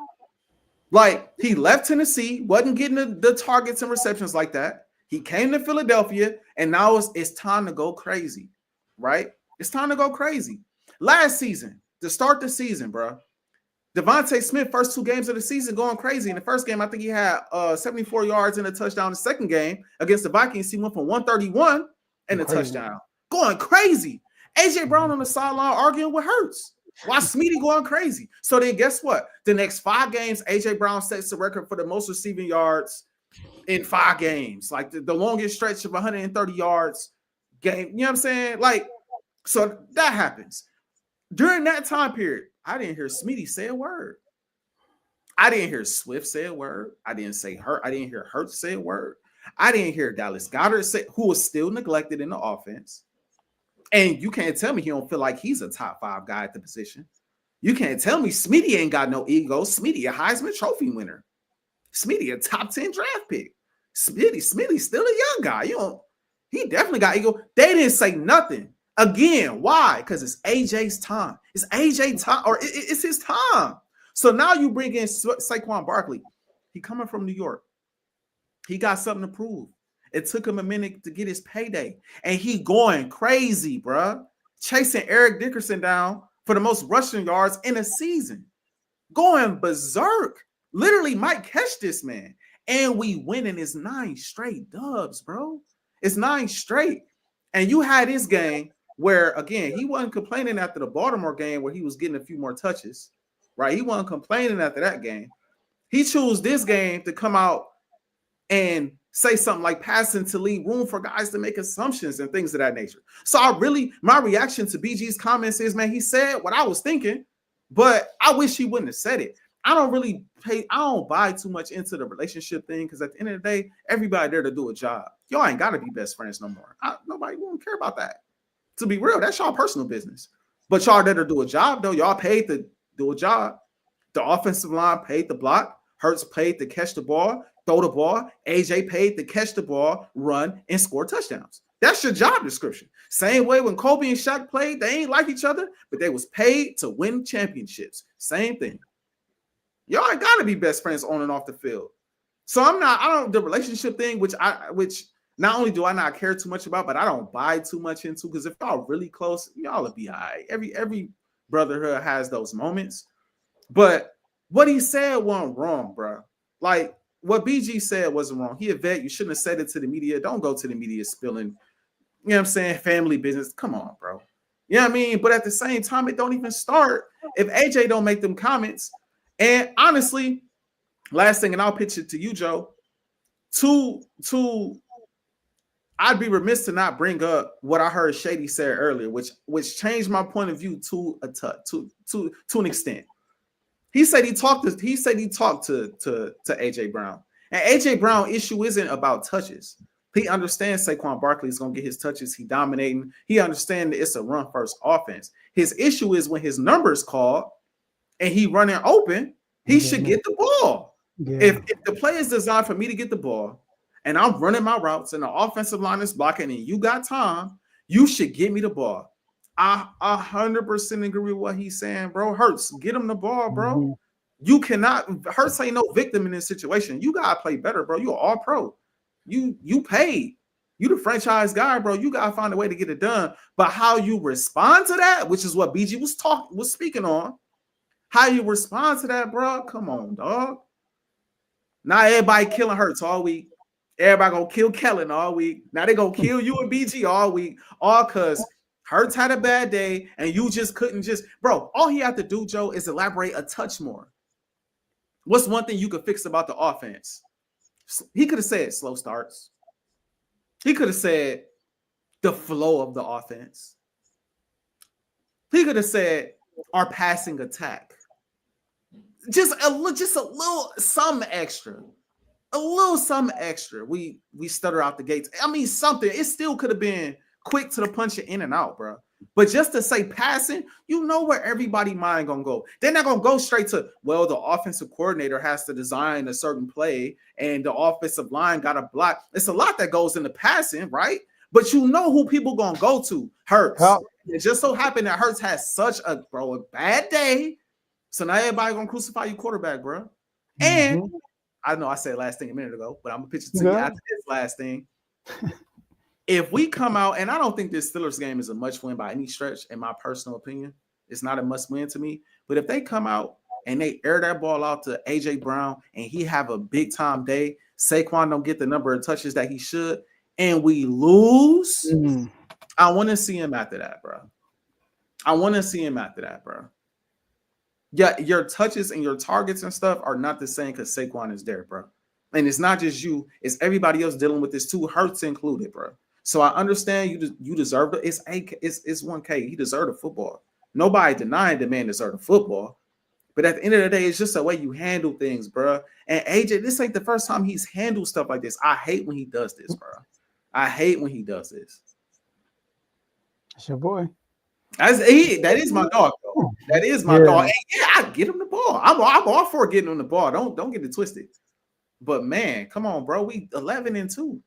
Like, he left Tennessee, wasn't getting the targets and receptions like that. He came to Philadelphia, and now it's time to go crazy, right? It's time to go crazy. Last season, to start the season, bro, Devontae Smith, first 2 games of the season, going crazy. In the first game, I think he had 74 yards and a touchdown. The second game against the Vikings, he went for 131 and a touchdown. Going crazy. AJ Brown on the sideline arguing with Hurts. Why Smitty going crazy? So then guess what? The next 5 games, AJ Brown sets the record for the most receiving yards in 5 games. Like the longest stretch of 130 yards game. You know what I'm saying? Like, so that happens. During that time period, I didn't hear Smitty say a word. I didn't hear Swift say a word. I didn't hear Hurts say a word. I didn't hear Dallas Goedert say, who was still neglected in the offense. And you can't tell me he don't feel like he's a top 5 guy at the position. You can't tell me Smitty ain't got no ego. Smitty a Heisman Trophy winner. Smitty a top 10 draft pick. Smitty's still a young guy. He definitely got ego. They didn't say nothing. Again, why? Because it's AJ's time. It's AJ time, or it's his time. So now you bring in Saquon Barkley. He coming from New York. He got something to prove. It took him a minute to get his payday. And he going crazy, bruh. Chasing Eric Dickerson down for the most rushing yards in a season. Going berserk. Literally might catch this man. And we winning is 9 straight dubs, bro. It's 9 straight. And you had this game where, again, he wasn't complaining after the Baltimore game where he was getting a few more touches, right? He wasn't complaining after that game. He chose this game to come out and say something like passing to leave room for guys to make assumptions and things of that nature. So my reaction to BG's comments is, man, he said what I was thinking, but I wish he wouldn't have said it. I don't buy too much into the relationship thing because at the end of the day, everybody there to do a job. Y'all ain't got to be best friends no more. Nobody won't care about that. To be real, that's y'all personal business. But y'all there to do a job, though. Y'all paid to do a job. The offensive line paid to block. Hurts paid to catch the ball, throw the ball. AJ paid to catch the ball, run, and score touchdowns. That's your job description. Same way when Kobe and Shaq played, they ain't like each other, but they was paid to win championships. Same thing. Y'all ain't got to be best friends on and off the field. So the relationship thing, which not only do I not care too much about, but I don't buy too much into, because if y'all really close, y'all will be all right. Every brotherhood has those moments. But what he said wasn't wrong, bro. Like, what BG said wasn't wrong. He a vet. You shouldn't have said it to the media. Don't go to the media spilling, you know what I'm saying, family business. Come on, bro. You know what I mean? But at the same time, it don't even start if AJ don't make them comments. And honestly, last thing, and I'll pitch it to you, Joe, I'd be remiss to not bring up what I heard Shady say earlier, which changed my point of view to an extent. He said he talked to AJ Brown. And AJ Brown issue isn't about touches. He understands Saquon Barkley is going to get his touches. He dominating. He understands that it's a run first offense. His issue is when his number's called and he running open, he should get the ball. Yeah. If the play is designed for me to get the ball and I'm running my routes and the offensive line is blocking and you got time, you should get me the ball. I 100% agree with what he's saying, bro. Hurts, get him the ball, bro. Mm-hmm. You cannot. Hurts ain't no victim in this situation. You gotta play better, bro. You're all pro. You paid. You the franchise guy, bro. You gotta find a way to get it done. But how you respond to that, which is what BG was speaking on, how you respond to that, bro? Come on, dog. Now everybody killing Hurts all week. Everybody gonna kill Kellen all week. Now they gonna kill you and BG all week, all because Hurts had a bad day, and you just couldn't bro, all he had to do, Joe, is elaborate a touch more. What's one thing you could fix about the offense? He could have said slow starts. He could have said the flow of the offense. He could have said our passing attack. Just a little something extra. A little something extra. We stutter out the gates. I mean, something. It still could have been quick to the punch in and out, bro. But just to say passing, you know where everybody mind gonna go. They're not gonna go straight to, well, the offensive coordinator has to design a certain play and the offensive line got to block. It's a lot that goes into passing, right? But you know who people gonna go to. Hurts. It just so happened that Hurts has such a bad day. So now everybody gonna crucify you quarterback, bro. And Mhm. I know I said last thing a minute ago, but I'm gonna pitch it to you Good. after this last thing. If we come out, and I don't think this Steelers game is a must win by any stretch, in my personal opinion, it's not a must win to me. But if they come out and they air that ball out to AJ Brown and he have a big time day, Saquon don't get the number of touches that he should, and we lose, Mm. I want to see him after that, bro. I want to see him after that, bro. Yeah, your touches and your targets and stuff are not the same because Saquon is there, bro. And it's not just you; it's everybody else dealing with this too, Hurts included, bro. So I understand you deserve it. It's 1K. He deserved a football. Nobody denying the man deserved a football. But at the end of the day, it's just the way you handle things, bro. And AJ, this ain't the first time he's handled stuff like this. I hate when he does this, bro. I hate when he does this. That's your boy. That is my dog, though. That is my dog. And yeah, I get him the ball. I'm all for getting him the ball. Don't get it twisted. But man, come on, bro. We 11-2.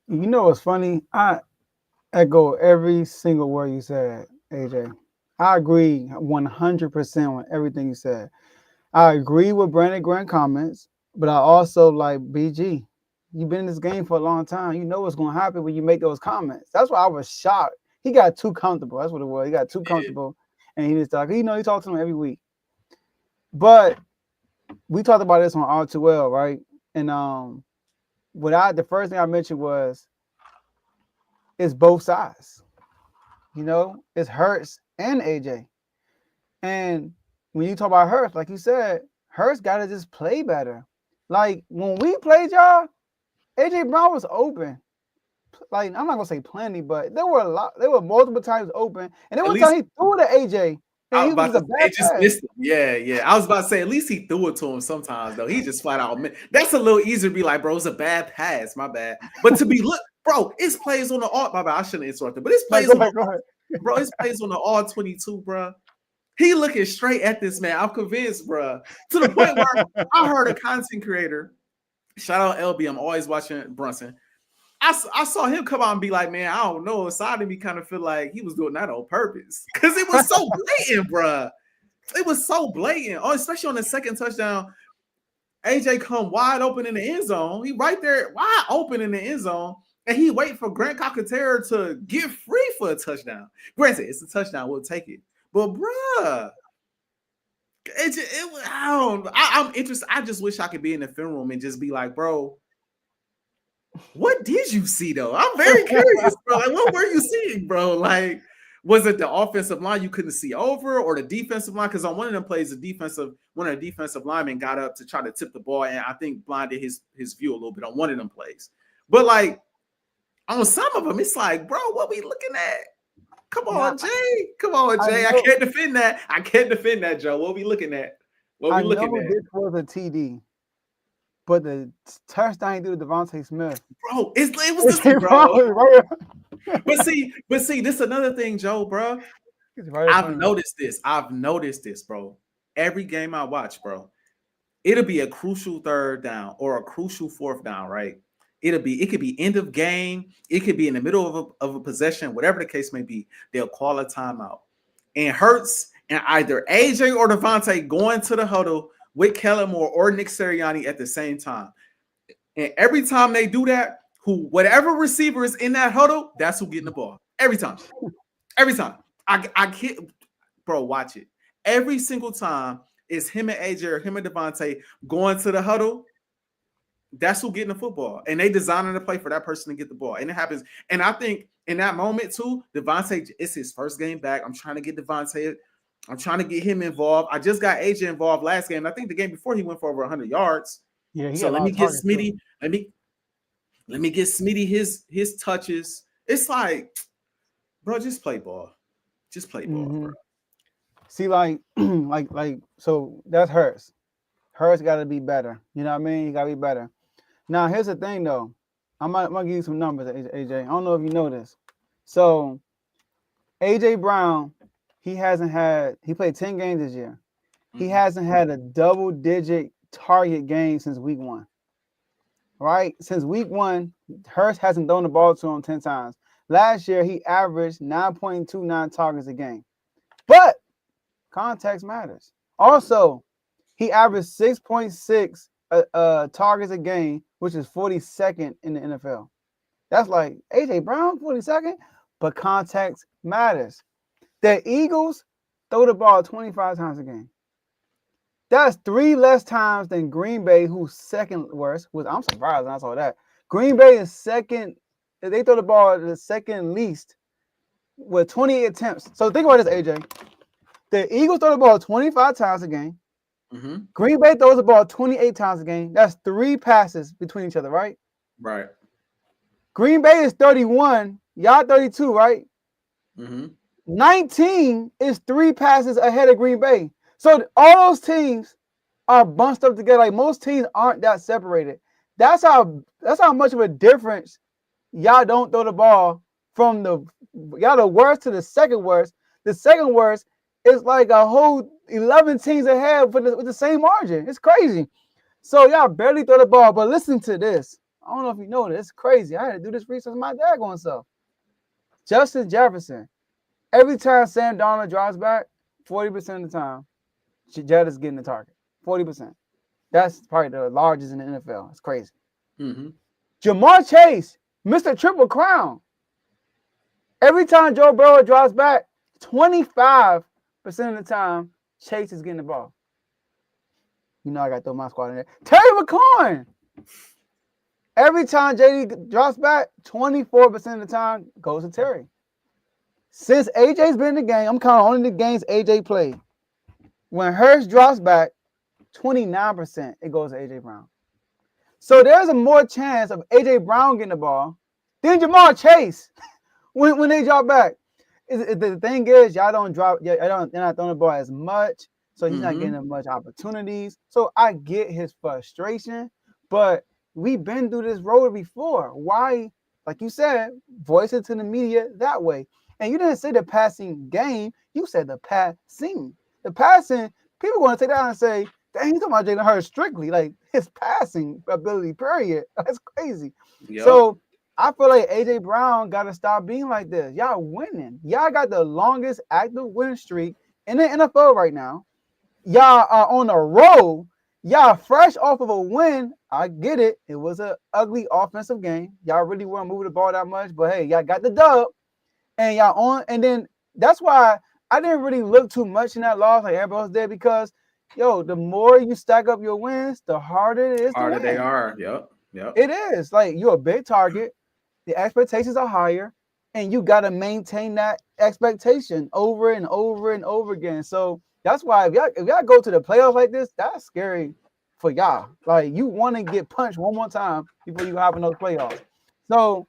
You know what's funny? I echo every single word you said, AJ. I agree 100% with everything you said. I agree with Brandon Grant comments, but I also like BG. You've been in this game for a long time. You know what's going to happen when you make those comments. That's why I was shocked. He got too comfortable. That's what it was. He got too comfortable, and he just talking. He talks to him every week. But we talked about this on R2L, right? And the first thing I mentioned was it's both sides. You know, it's Hurts and AJ. And when you talk about Hurts, like you said, Hurts got to just play better. Like when we played y'all, AJ Brown was open. Like I'm not gonna say plenty, but there were multiple times open, and there was time he threw to AJ, and he was just a bad just pass. missed him. Yeah. I was about to say at least he threw it to him sometimes though. He just flat out. That's a little easier to be like, bro, it's a bad pass, my bad. But to be bro, it's plays on the all. My bad, I shouldn't interrupt him, but it's plays bro. It's plays on the all 22, bro. He looking straight at this man. I'm convinced, bro. To the point where I heard a content creator. Shout out LB. I'm always watching Brunson. I saw him come out and be like, man, I don't know. Inside of me kind of feel like he was doing that on purpose. Because it was so blatant, bro. It was so blatant. Oh, especially on the second touchdown. AJ come wide open in the end zone. He right there wide open in the end zone. And he wait for Grant Calcaterra to get free for a touchdown. Granted, it's a touchdown. We'll take it. But, bruh, I'm interested. I just wish I could be in the film room and just be like, bro, what did you see though? I'm very curious, bro. Like, what were you seeing, bro? Like, was it the offensive line you couldn't see over, or the defensive line? Because on one of them plays, one of the defensive linemen got up to try to tip the ball, and I think blinded his view a little bit on one of them plays. But like on some of them, it's like, bro, what we looking at? Come on, Jay. Come on, Jay. I can't defend that. Joe. What we looking at? I know this was a TD. But the touchdown he threw to Devontae Smith, bro, it was this, bro. but see, this is another thing, Joe, bro. I've noticed this, bro. Every game I watch, bro, it'll be a crucial third down or a crucial fourth down, right? It could be end of game, it could be in the middle of a possession, whatever the case may be. They'll call a timeout, and Hurts and either AJ or Devontae going to the huddle with Kellen Moore or Nick Sirianni at the same time. And every time they do that, whatever receiver is in that huddle, that's who getting the ball. Every time. Every time. I can't, bro, watch it. Every single time it's him and AJ or him and Devontae going to the huddle, that's who getting the football. And they designing the play for that person to get the ball. And it happens. And I think in that moment too, Devontae, it's his first game back. I'm trying to get Devontae. I'm trying to get him involved. I just got AJ involved last game. I think the game before he went for over 100 yards. Yeah. So let me get Smitty. Let me get Smitty his touches. It's like, bro, just play ball. Just play ball, bro. See, like, so that's Hurts. Hurts got to be better. You know what I mean? He got to be better. Now, here's the thing, though. I'm gonna give you some numbers, AJ. I don't know if you know this. So, AJ Brown. He played 10 games this year. He hasn't had a double-digit target game since week 1. Right? Since week 1, Hurts hasn't thrown the ball to him 10 times. Last year, he averaged 9.29 targets a game. But context matters. Also, He averaged 6.6 targets a game, which is 42nd in the NFL. That's like AJ Brown, 42nd, but context matters. The Eagles throw the ball 25 times a game. That's 3 less times than Green Bay, who's second worst. I'm surprised when I saw that. Green Bay is second. They throw the ball the second least with 28 attempts. So think about this, AJ. The Eagles throw the ball 25 times a game. Mm-hmm. Green Bay throws the ball 28 times a game. That's 3 passes between each other, right? Right. Green Bay is 31. Y'all 32, right? Mm-hmm. 19 is 3 passes ahead of Green Bay. So all those teams are bunched up together. Like most teams aren't that separated. That's how much of a difference y'all don't throw the ball from y'all the worst to the second worst. The second worst is like a whole 11 teams ahead with the same margin. It's crazy. So y'all barely throw the ball. But listen to this. I don't know if you know this. It's crazy. I had to do this research my dad going self. Justin Jefferson. Every time Sam Darnold drops back, 40% of the time, Jett is getting the target. 40%. That's probably the largest in the NFL. It's crazy. Mm-hmm. Jamar Chase, Mr. Triple Crown. Every time Joe Burrow drops back, 25% of the time, Chase is getting the ball. You know I got to throw my squad in there. Terry McLaurin. Every time JD drops back, 24% of the time goes to Terry. Since AJ's been in the game, I'm counting only the games AJ played. When Hurst drops back, 29% it goes to AJ Brown. So there's a more chance of AJ Brown getting the ball than Jamar Chase when they drop back. The thing is, y'all don't drop. You're not throwing the ball as much, so he's not getting as much opportunities. So I get his frustration, but we've been through this road before. Why, like you said, voice it to the media that way. And you didn't say the passing game. You said the passing. The passing, people want to take that and say, dang, he's talking about Jalen Hurts strictly. Like, his passing ability, period. That's crazy. Yep. So, I feel like A.J. Brown got to stop being like this. Y'all winning. Y'all got the longest active win streak in the NFL right now. Y'all are on a roll. Y'all fresh off of a win. I get it. It was an ugly offensive game. Y'all really weren't moving the ball that much. But, hey, y'all got the dub. And y'all on. And then that's why I didn't really look too much in that loss like everybody else did because, the more you stack up your wins, the harder it is to win. They are. Yep. It is. Like, you're a big target. The expectations are higher, and you got to maintain that expectation over and over and over again. So that's why if y'all go to the playoffs like this, that's scary for y'all. Like, you want to get punched one more time before you hop in those playoffs. So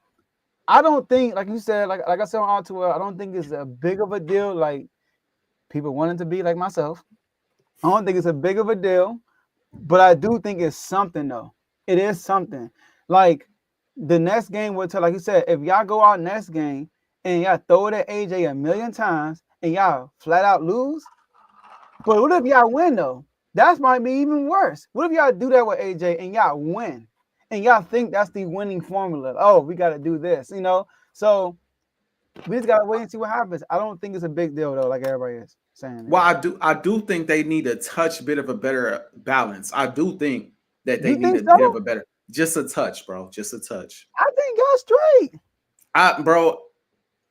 I don't think, like you said, like I said on R2L, I don't think it's a big of a deal like people wanting to be like myself. I don't think it's a big of a deal, but I do think it's something, though. It is something. Like, the next game will tell, like you said, if y'all go out next game and y'all throw it at AJ a million times and y'all flat out lose, but what if y'all win, though? That might be even worse. What if y'all do that with AJ and y'all win? And y'all think that's the winning formula. Oh, we got to do this, So we just got to wait and see what happens. I don't think it's a big deal, though, like everybody is saying. Well, I do think they need a bit of a better balance. I do think that they need a bit of a better, just a touch, bro. Just a touch. I think y'all straight. Bro,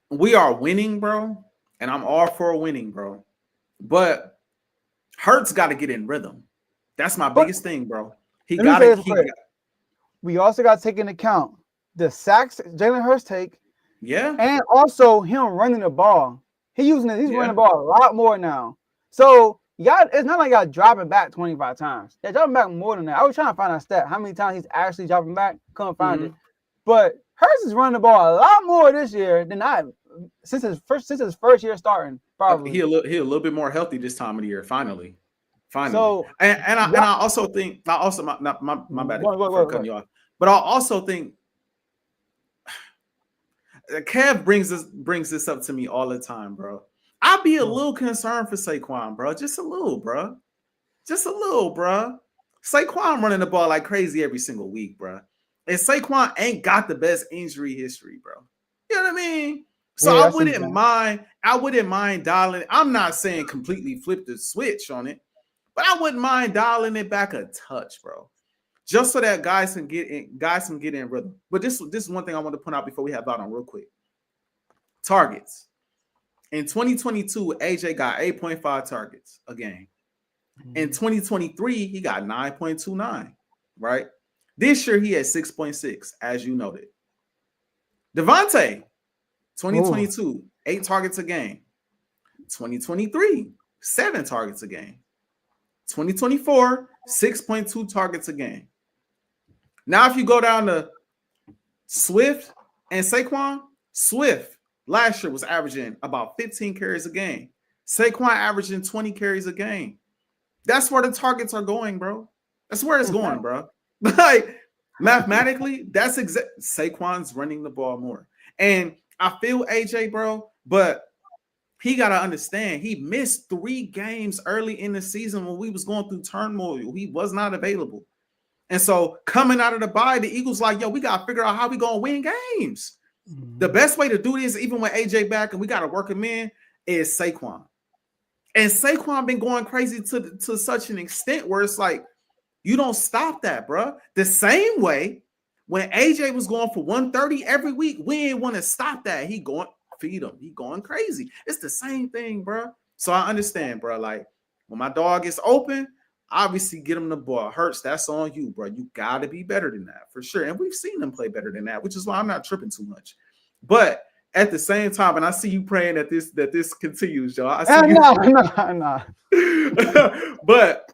we are winning, bro. And I'm all for winning, bro. But Hurts got to get in rhythm. That's my biggest thing, bro. We also got to take into account the sacks Jalen Hurts take. Yeah. And also him running the ball. He's running the ball a lot more now. So y'all, it's not like y'all dropping back 25 times. They're dropping back more than that. I was trying to find a stat how many times he's actually dropping back. Couldn't find it. But Hurts is running the ball a lot more this year than since his first year starting. Probably he a little bit more healthy this time of the year. Finally. So I also think my bad for cutting you off. But I also think Kev brings this up to me all the time, bro. I'd be a little concerned for Saquon, bro. Just a little, bro. Saquon running the ball like crazy every single week, bro. And Saquon ain't got the best injury history, bro. You know what I mean? So I wouldn't mind dialing. I'm not saying completely flip the switch on it, but I wouldn't mind dialing it back a touch, bro. Just so that guys can get in rhythm. But this is one thing I want to point out before we have out on real quick. Targets. In 2022, AJ got 8.5 targets a game. In 2023, he got 9.29, right? This year, he had 6.6, as you noted. Devontae, 2022, 8 targets a game. 2023, 7 targets a game. 2024, 6.2 targets a game. Now, if you go down to Swift and Saquon, Swift last year was averaging about 15 carries a game. Saquon averaging 20 carries a game. That's where the targets are going, bro. That's where it's going, bro. Like, mathematically, that's exact. Saquon's running the ball more. And I feel AJ, bro, but he got to understand he missed 3 games early in the season when we was going through turmoil. He was not available. And so coming out of the bye, the Eagles like, yo, we got to figure out how we going to win games. The best way to do this, even with AJ back and we got to work him in, is Saquon. And Saquon been going crazy to such an extent where it's like, you don't stop that, bro. The same way when AJ was going for 130 every week, we ain't want to stop that. He going, feed him. He going crazy. It's the same thing, bro. So I understand, bro. Like, when my dog is open, obviously get him the ball. Hurts, that's on you, bro. You got to be better than that, for sure. And we've seen him play better than that, which is why I'm not tripping too much. But at the same time, and I see you praying that this continues, Joe. I see no. But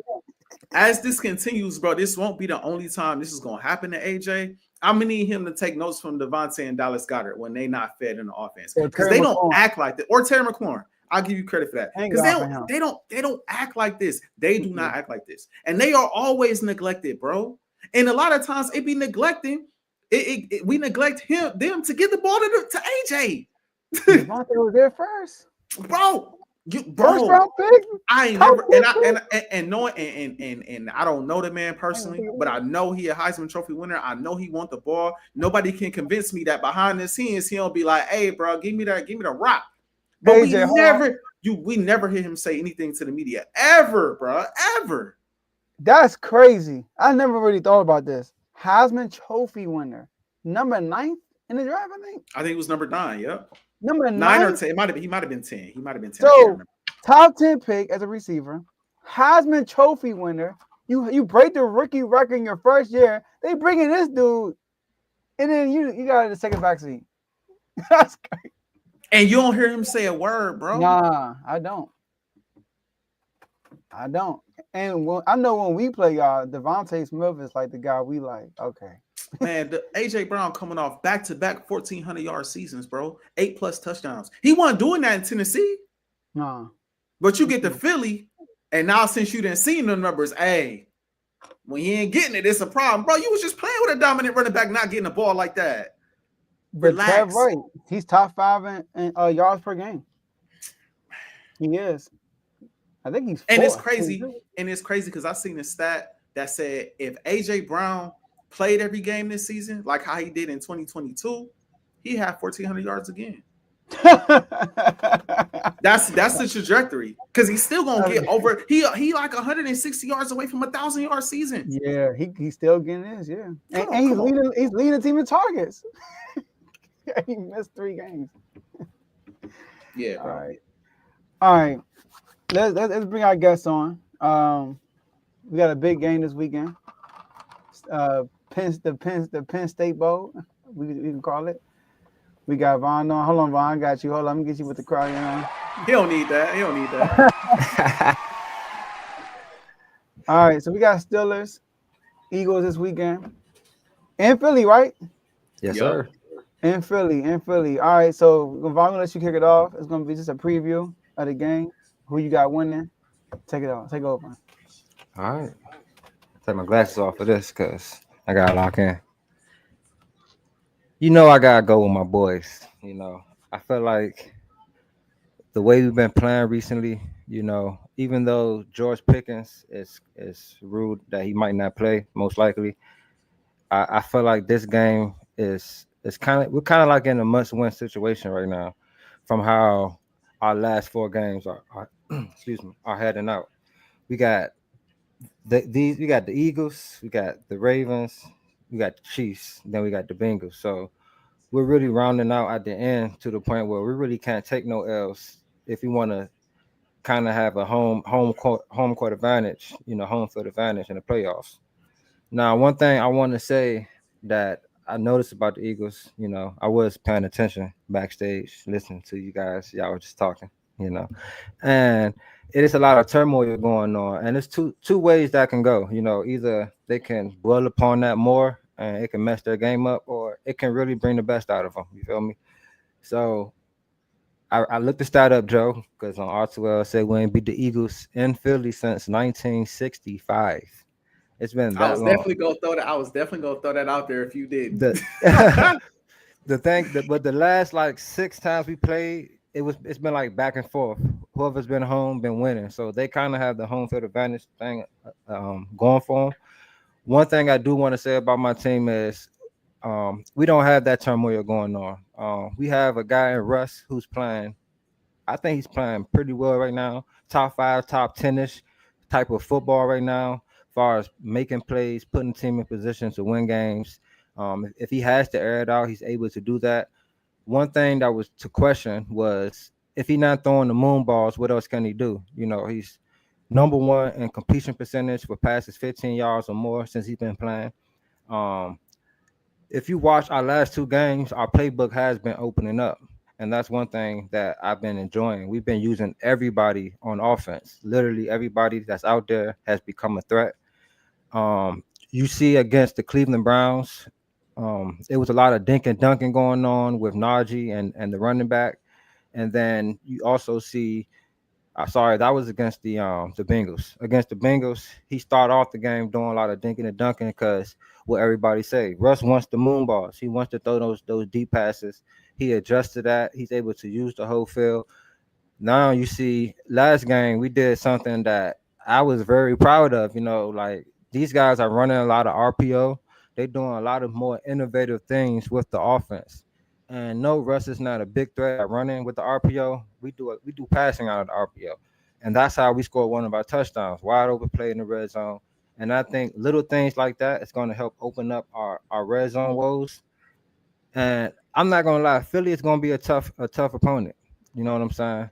as this continues, bro, this won't be the only time this is going to happen to AJ. I'm going to need him to take notes from Devontae and Dallas Goedert when they not fed in the offense. Because they don't act like that. Or Terry McLaurin. I'll give you credit for that. Because they don't act like this. They do not act like this. And they are always neglected, bro. And a lot of times it be neglecting. We neglect them to get the ball to AJ. Devontae was there first. Bro. First round pick. I ain't never and I don't know the man personally, but I know he a Heisman Trophy winner. I know he want the ball. Nobody can convince me that behind the scenes he'll be like, "Hey, bro, give me the rock." But AJ, we never hear him say anything to the media ever, bro, ever. That's crazy. I never really thought about this. Heisman Trophy winner, number 9th in the draft, I think. I think it was number 9. Yep. Number 9 or 10. He might have been 10. He might have been 10. So top 10 pick as a receiver, Heisman Trophy winner. You break the rookie record in your first year. They bring in this dude, and then you got the second backseat. That's crazy. And you don't hear him say a word, bro. Nah, I don't. And I know when we play y'all, Devontae Smith is like the guy we like. Okay. Man, the AJ Brown coming off back-to-back 1,400-yard seasons, bro. 8+ touchdowns. He wasn't doing that in Tennessee. Nah. But you get to Philly, and now since you didn't see the numbers, hey, when he ain't getting it, it's a problem. Bro, you was just playing with a dominant running back, not getting the ball like that. Relax. Right. He's top 5 in yards per game. He is. I think he's 4th. And it's crazy. And it's crazy because I seen a stat that said if AJ Brown played every game this season, like how he did in 2022, he had 1,400 yards again. That's the trajectory because he's still gonna get over. He like 160 yards away from 1,000-yard season. Yeah, he's still getting his. Yeah, and he's leading the team in targets. He missed 3 games. Yeah, bro. All right. Let's bring our guests on. We got a big game this weekend. The Penn State Bowl, we can call it. We got Vaughn on. Hold on, Vaughn. I got you. Hold on. Let me get you with the crowd. He don't need that. All right. So we got Steelers, Eagles this weekend. In Philly, right? Yes, sir. In Philly. All right. So Vaughn, I'm going to let you kick it off. It's going to be just a preview of the game. Who you got winning? Take it off. Take over. All right. Take my glasses off for this because I got to lock in. I got to go with my boys. I feel like the way we've been playing recently, even though George Pickens is ruled that he might not play, most likely, I feel like this game we're kind of like in a must-win situation right now from how our last 4 games are heading out. We got these we got the Eagles, we got the Ravens, we got the Chiefs, then we got the Bengals. So we're really rounding out at the end to the point where we really can't take no L's if we want to kind of have a home court advantage, home field advantage in the playoffs. Now, one thing I want to say that I noticed about the Eagles, I was paying attention backstage, listening to you guys. Y'all were just talking, and it is a lot of turmoil going on, and it's two ways that can go. Either they can dwell upon that more, and it can mess their game up, or it can really bring the best out of them. You feel me? So I looked the stat up, Joe, because on R2L said we ain't beat the Eagles in Philly since 1965. It's been I that was long. definitely gonna throw that. I was definitely gonna throw that out there if you did. But the last like 6 times we played, it's been like back and forth. Whoever's been home been winning, so they kind of have the home field advantage thing going for them. One thing I do want to say about my team is we don't have that turmoil going on. We have a guy in Russ who's playing. I think he's playing pretty well right now. Top 5, top 10ish type of football right now, as far as making plays, putting the team in position to win games. If he has to air it out, he's able to do that. One thing that was to question was if he's not throwing the moon balls, what else can he do? He's number one in completion percentage for passes 15 yards or more since he's been playing. If you watch our last 2 games, our playbook has been opening up. And that's one thing that I've been enjoying. We've been using everybody on offense. Literally everybody that's out there has become a threat. You see against the Cleveland Browns, it was a lot of dink and dunking going on with Najee and the running back. And then you also see, sorry, that was against the Bengals. Against the Bengals, he started off the game doing a lot of dinking and dunking because what everybody say. Russ wants the moon balls. He wants to throw those deep passes. He adjusted that. He's able to use the whole field. Now you see, last game we did something that I was very proud of. Like these guys are running a lot of RPO. They're doing a lot of more innovative things with the offense. And no, Russ is not a big threat at running with the RPO. We do passing out of the RPO, and that's how we scored one of our touchdowns. Wide open play in the red zone, and I think little things like that is going to help open up our red zone woes. And I'm not gonna lie, Philly is gonna be a tough opponent. You know what I'm saying?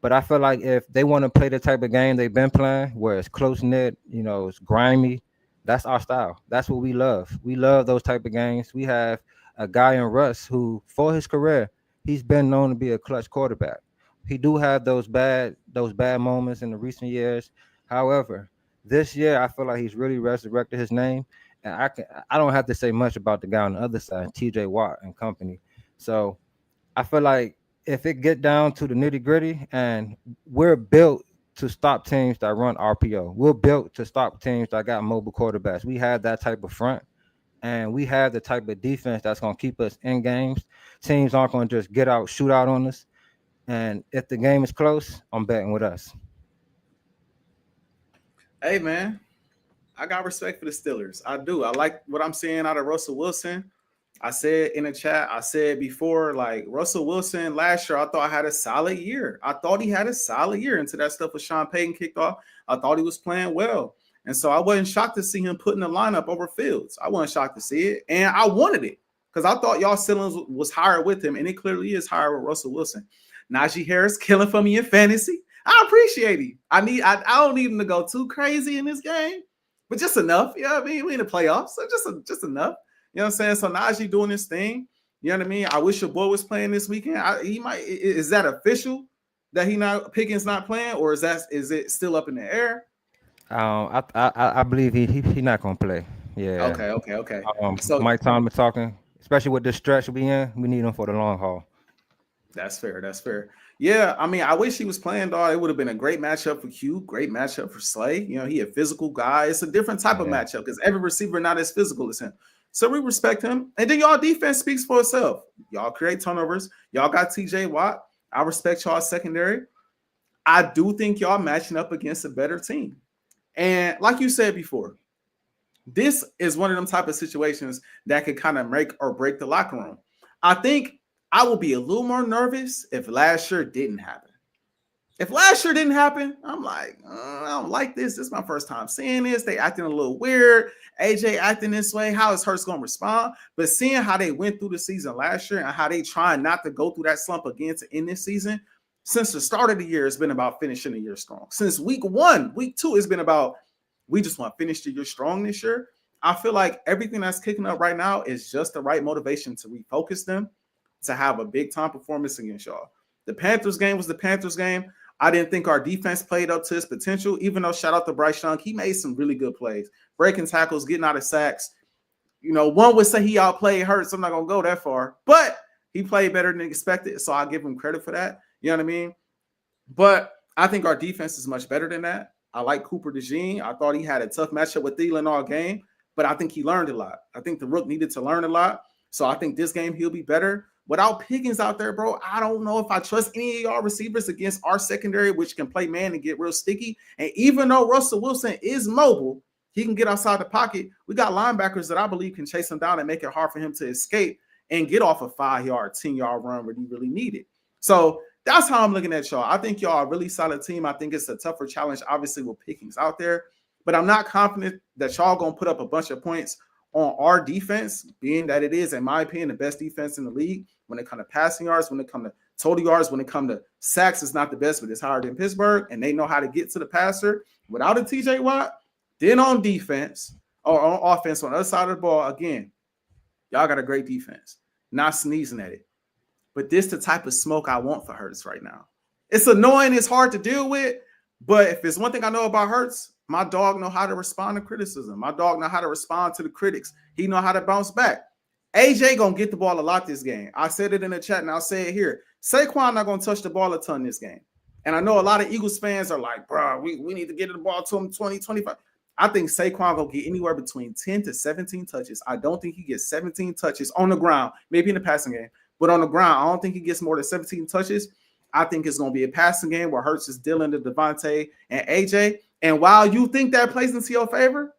But I feel like if they want to play the type of game they've been playing, where it's close knit, it's grimy, that's our style. That's what we love. We love those type of games. We have a guy in Russ who, for his career, he's been known to be a clutch quarterback. He do have those bad moments in the recent years. However, this year I feel like he's really resurrected his name, and I don't have to say much about the guy on the other side, TJ Watt and company. So I feel like if it get down to the nitty gritty, and we're built to stop teams that run RPO, we're built to stop teams that got mobile quarterbacks. We have that type of front, and we have the type of defense that's going to keep us in games. Teams aren't going to just get out, shoot out on us. And if the game is close, I'm betting with us. Hey, man, I got respect for the Steelers. I do. I like what I'm seeing out of Russell Wilson. I said in the chat, I said before, like Russell Wilson last year, I thought had a solid year. I thought he had a solid year until that stuff with Sean Payton kicked off. I thought he was playing well. And so I wasn't shocked to see him put in the lineup over Fields. I wasn't shocked to see it. And I wanted it because I thought y'all ceilings was higher with him. And it clearly is higher with Russell Wilson. Najee Harris killing for me in fantasy. I appreciate him. I don't need him to go too crazy in this game, but just enough. You know what I mean? We in the playoffs, so just enough. You know what I'm saying? So Najee doing this thing. You know what I mean? I wish your boy was playing this weekend. Is that official that Pickens not playing, or is it still up in the air? I believe he not gonna play. Yeah. Okay. So Mike Tomlin talking, especially with this stretch we in, we need him for the long haul. That's fair. Yeah, I mean, I wish he was playing, dog. It would have been a great matchup for Q, great matchup for Slay. You know, he a physical guy. It's a different type of matchup because every receiver not as physical as him. So we respect him. And then y'all defense speaks for itself. Y'all create turnovers. Y'all got TJ Watt. I respect y'all secondary. I do think y'all matching up against a better team. And like you said before, this is one of them type of situations that could kind of make or break the locker room. I think I will be a little more nervous if last year didn't happen. If last year didn't happen, I'm like, I don't like this. This is my first time seeing this. They acting a little weird. AJ acting this way. How is Hurts going to respond? But seeing how they went through the season last year and how they trying not to go through that slump again to end this season, since the start of the year, it's been about finishing the year strong. Since week 1, week 2, it's been about we just want to finish the year strong this year. I feel like everything that's kicking up right now is just the right motivation to refocus them to have a big time performance against y'all. The Panthers game was the Panthers game. I didn't think our defense played up to its potential, even though shout out to Bryce Young. He made some really good plays, breaking tackles, getting out of sacks. One would say he outplayed Hurts. I'm not going to go that far, but he played better than expected, so I'll give him credit for that. You know what I mean? But I think our defense is much better than that. I like Cooper DeJean. I thought he had a tough matchup with Thielen all game, but I think he learned a lot. I think the Rook needed to learn a lot, so I think this game he'll be better. Without Pickens out there, bro, I don't know if I trust any of y'all receivers against our secondary, which can play man and get real sticky. And even though Russell Wilson is mobile, he can get outside the pocket. We got linebackers that I believe can chase him down and make it hard for him to escape and get off a 5-yard, 10-yard run where he really need it. So that's how I'm looking at y'all. I think y'all are a really solid team. I think it's a tougher challenge, obviously, with Pickens out there. But I'm not confident that y'all going to put up a bunch of points on our defense, being that it is, in my opinion, the best defense in the league. When it comes to passing yards, when it comes to total yards, when it comes to sacks, it's not the best, but it's higher than Pittsburgh, and they know how to get to the passer without a TJ Watt. Then on defense, or on offense, on the other side of the ball, again, y'all got a great defense. Not sneezing at it. But this the type of smoke I want for Hurts right now. It's annoying, it's hard to deal with, but if it's one thing I know about Hurts, my dog know how to respond to criticism. My dog know how to respond to the critics. He know how to bounce back. AJ gonna get the ball a lot this game. I said it in the chat and I'll say it here. Saquon not gonna touch the ball a ton this game. And I know a lot of Eagles fans are like, bro, we need to get the ball to him 20, 25. I think Saquon gonna get anywhere between 10 to 17 touches. I don't think he gets 17 touches on the ground, maybe in the passing game, but on the ground, I don't think he gets more than 17 touches. I think it's gonna be a passing game where Hurts is dealing to Devontae and AJ. And while you think that plays into your favor,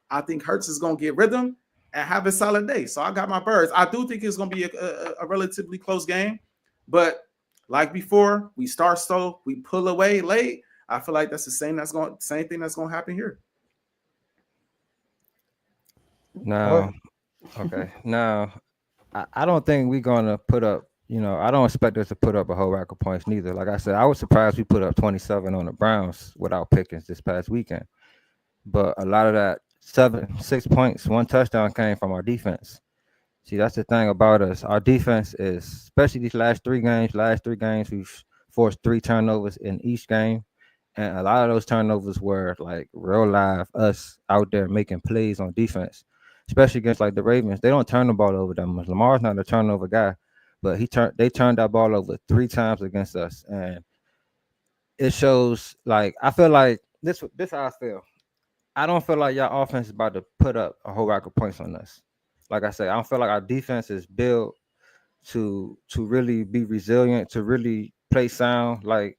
I think Hurts is gonna get rhythm and have a solid day. So I got my birds. I do think it's going to be a relatively close game. But like before, we start slow, we pull away late. I feel like that's the same thing that's going to happen here. No. Okay. No, I don't think we're going to put up, I don't expect us to put up a whole rack of points neither. Like I said, I was surprised we put up 27 on the Browns without Pickens this past weekend. But a lot of that 6 points, 1 touchdown came from our defense. See, that's the thing about us. Our defense is, especially these last three games, we've forced 3 turnovers in each game. And a lot of those turnovers were like real live, us out there making plays on defense, especially against like the Ravens. They don't turn the ball over that much. Lamar's not a turnover guy, but they turned that ball over 3 times against us. And it shows, like, I feel like this how I feel. I don't feel like y'all offense is about to put up a whole rack of points on us. Like I said, I don't feel like our defense is built to really be resilient, to really play sound. Like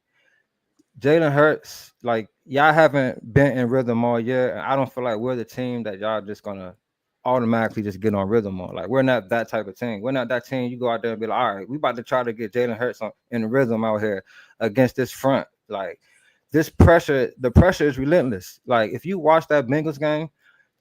Jalen Hurts, like y'all haven't been in rhythm all year, and I don't feel like we're the team that y'all just gonna automatically just get on rhythm on. Like we're not that type of team. We're not that team. You go out there and be like, all right, we about to try to get Jalen Hurts in rhythm out here against this front. Like the pressure is relentless. Like if you watch that Bengals game,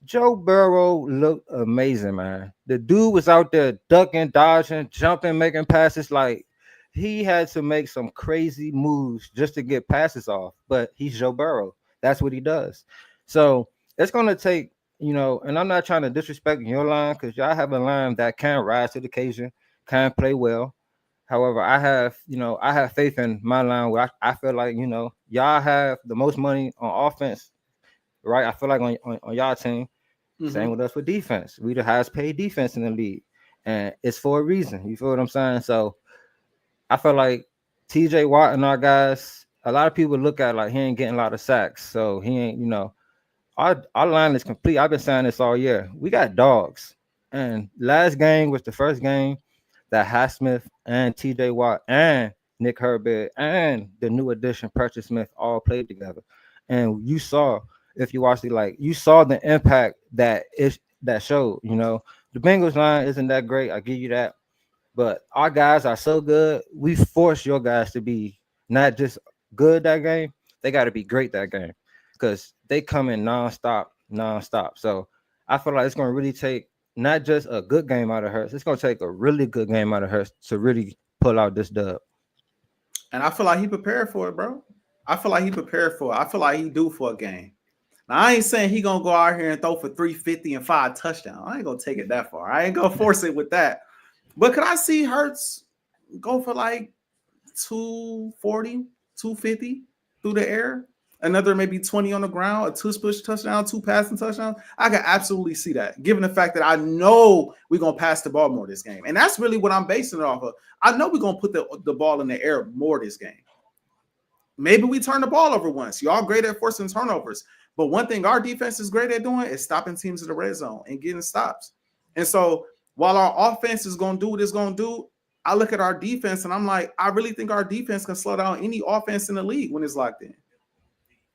Joe Burrow looked amazing, man. The dude was out there ducking, dodging, jumping, making passes. Like he had to make some crazy moves just to get passes off. But he's Joe Burrow. That's what he does. So it's gonna take, and I'm not trying to disrespect your line because y'all have a line that can rise to the occasion, can play well. However, I have faith in my line where I feel like, y'all have the most money on offense, right? I feel like on y'all team. Mm-hmm. Same with us with defense. We the highest paid defense in the league. And it's for a reason. You feel what I'm saying? So I feel like TJ Watt and our guys, a lot of people look at like he ain't getting a lot of sacks. So he ain't, our line is complete. I've been saying this all year. We got dogs. And last game was the first game that Highsmith and TJ Watt and Nick Herbert and the new addition Precious Smith all played together. And you saw, if you watched it, like you saw the impact that showed. The Bengals line isn't that great. I give you that. But our guys are so good. We force your guys to be not just good that game, they got to be great that game because they come in nonstop. So I feel like it's going to really take not just a good game out of Hurts, it's going to take a really good game out of Hurts to really pull out this dub. And I feel like he prepared for it, bro. I feel like he prepared for it. I feel like he due for a game. Now, I ain't saying he gonna go out here and throw for 350 and 5 touchdowns. I ain't gonna take it that far. I ain't gonna force it with that. But could I see Hurts go for like 240, 250 through the air? Another maybe 20 on the ground, a push touchdown, 2 passing touchdowns. I can absolutely see that, given the fact that I know we're gonna pass the ball more this game. And that's really what I'm basing it off of. I know we're gonna put the ball in the air more this game. Maybe we turn the ball over once. Y'all great at forcing turnovers. But one thing our defense is great at doing is stopping teams in the red zone and getting stops. And so while our offense is going to do what it's going to do, I look at our defense and I'm like, I really think our defense can slow down any offense in the league when it's locked in.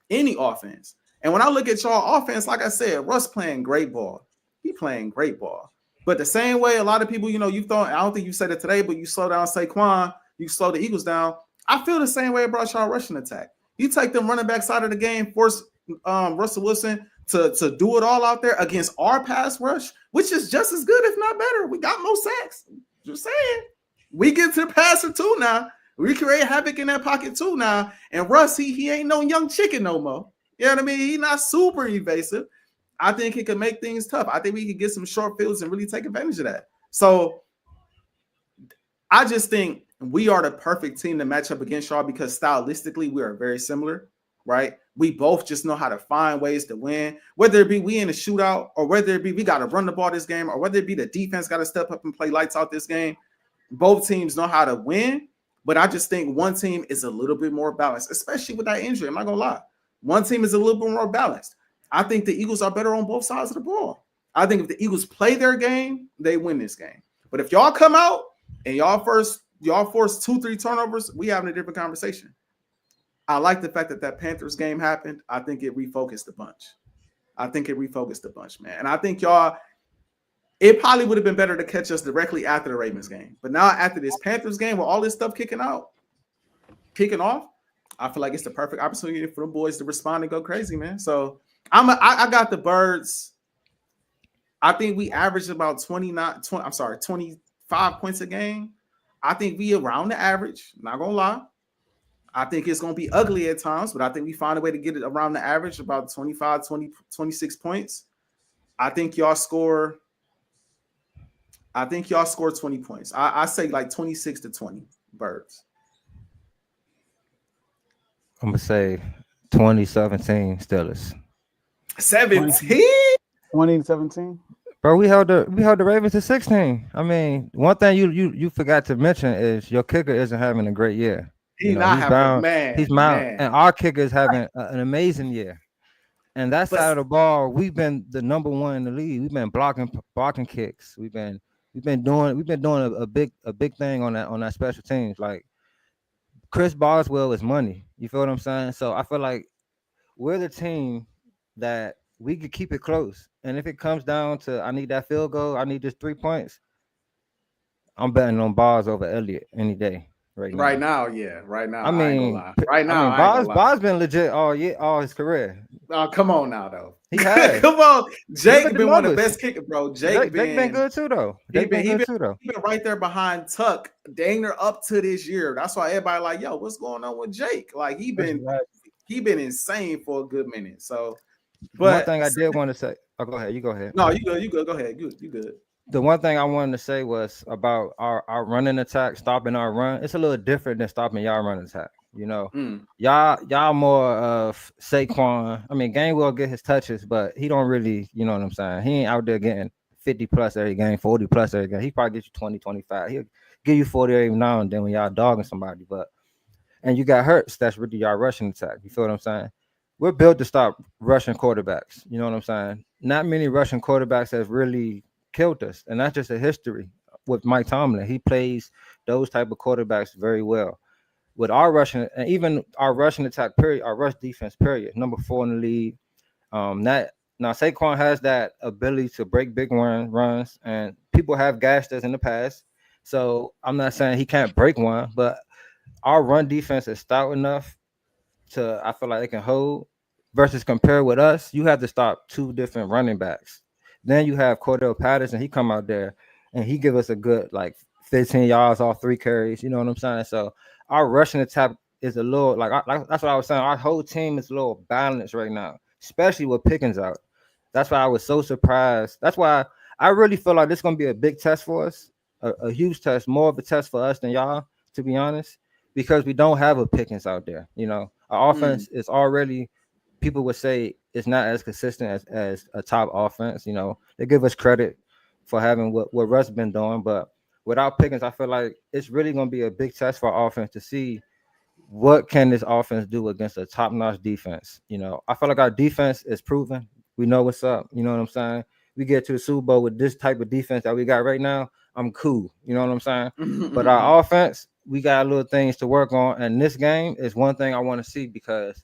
Any offense. And when I look at y'all offense, like I said, Russ playing great ball. He playing great ball. But the same way a lot of people, you thought, I don't think you said it today, but you slow down Saquon, you slow the Eagles down. I feel the same way about y'all rushing attack. You take them running back side of the game, force Russell Wilson to do it all out there against our pass rush, which is just as good, if not better. We got more sacks. Just saying. We get to the passer too now. We create havoc in that pocket too now. And Russ, he ain't no young chicken no more. You know what I mean? He's not super evasive. I think he can make things tough. I think we could get some short fields and really take advantage of that. So I just think we are the perfect team to match up against y'all because stylistically we are very similar, right? We both just know how to find ways to win, whether it be we in a shootout or whether it be we got to run the ball this game or whether it be the defense got to step up and play lights out this game. Both teams know how to win, but I just think one team is a little bit more balanced, especially with that injury. I'm not going to lie. One team is a little bit more balanced. I think the Eagles are better on both sides of the ball. I think if the Eagles play their game, they win this game. But if y'all come out and y'all force 2-3 turnovers, we having a different conversation. I like the fact that Panthers game happened. I think it refocused a bunch. Man. And I think y'all, it probably would have been better to catch us directly after the Ravens game. But now after this Panthers game with all this stuff kicking off, I feel like it's the perfect opportunity for the boys to respond and go crazy, man. So I got the Birds. I think we averaged about 25 points a game. I think we around the average, not gonna lie. I think it's going to be ugly at times, but I think we find a way to get it around the average, about 25, 26 points. I think y'all score 20 points. I say like 26-20 Birds. I'm going to say 2017 Steelers. 17? 2017? Bro, we held the Ravens to 16. I mean, one thing you forgot to mention is your kicker isn't having a great year. He's bound. And our kicker is having an amazing year. And that side of the ball, we've been the number one in the league. We've been blocking kicks. We've been doing a big thing on that special teams. Like Chris Boswell is money. You feel what I'm saying? So I feel like we're the team that we could keep it close. And if it comes down to I need that field goal, I need this 3 points, I'm betting on Bars over Elliott any day. Right now. I mean, Bob's been legit all his career. Oh, come on now, though. He has. Come on. Jake been one of the best kickers, bro. Jake been good too, though. He been right there behind Tuck, dang near up to this year. That's why everybody like, yo, what's going on with Jake? Like he been insane for a good minute. So, but one thing I did want to say. Oh, go ahead. You go ahead. No, you good. Go ahead. You good. The one thing I wanted to say was about our running attack, stopping our run. It's a little different than stopping y'all running attack. You know, y'all more of Saquon. I mean, Gainwell get his touches, but he don't really, you know what I'm saying? He ain't out there getting 50 plus every game, 40 plus every game. He probably get you 20, 25. He'll give you 40 every now and then when y'all dogging somebody. And you got Hurts, that's really y'all rushing attack. You feel what I'm saying? We're built to stop rushing quarterbacks. You know what I'm saying? Not many rushing quarterbacks have really killed us, and that's just a history with Mike Tomlin. He plays those type of quarterbacks very well. With our rushing and even our rushing attack period, our rush defense period, number 4 in the league. Now Saquon has that ability to break big runs, and people have gashed us in the past. So I'm not saying he can't break one, but our run defense is stout enough to I feel like they can hold versus compare with us, you have to stop two different running backs. Then you have Cordell Patterson, he come out there and he give us a good like 15 yards off 3 carries. You know what I'm saying? So our rushing attack is a little like that's what I was saying. Our whole team is a little balanced right now, especially with Pickens out. That's why I was so surprised. That's why I really feel like this is gonna be a big test for us, a huge test, more of a test for us than y'all, to be honest, because we don't have a Pickens out there. You know, our Mm. offense is already people would say it's not as consistent as a top offense. You know, they give us credit for having what Russ been doing, but without Pickens, I feel like it's really gonna be a big test for our offense to see what can this offense do against a top-notch defense. You know, I feel like our defense is proven. We know what's up. You know what I'm saying? We get to the Super Bowl with this type of defense that we got right now. I'm cool. You know what I'm saying? But our offense, we got little things to work on. And this game is one thing I want to see because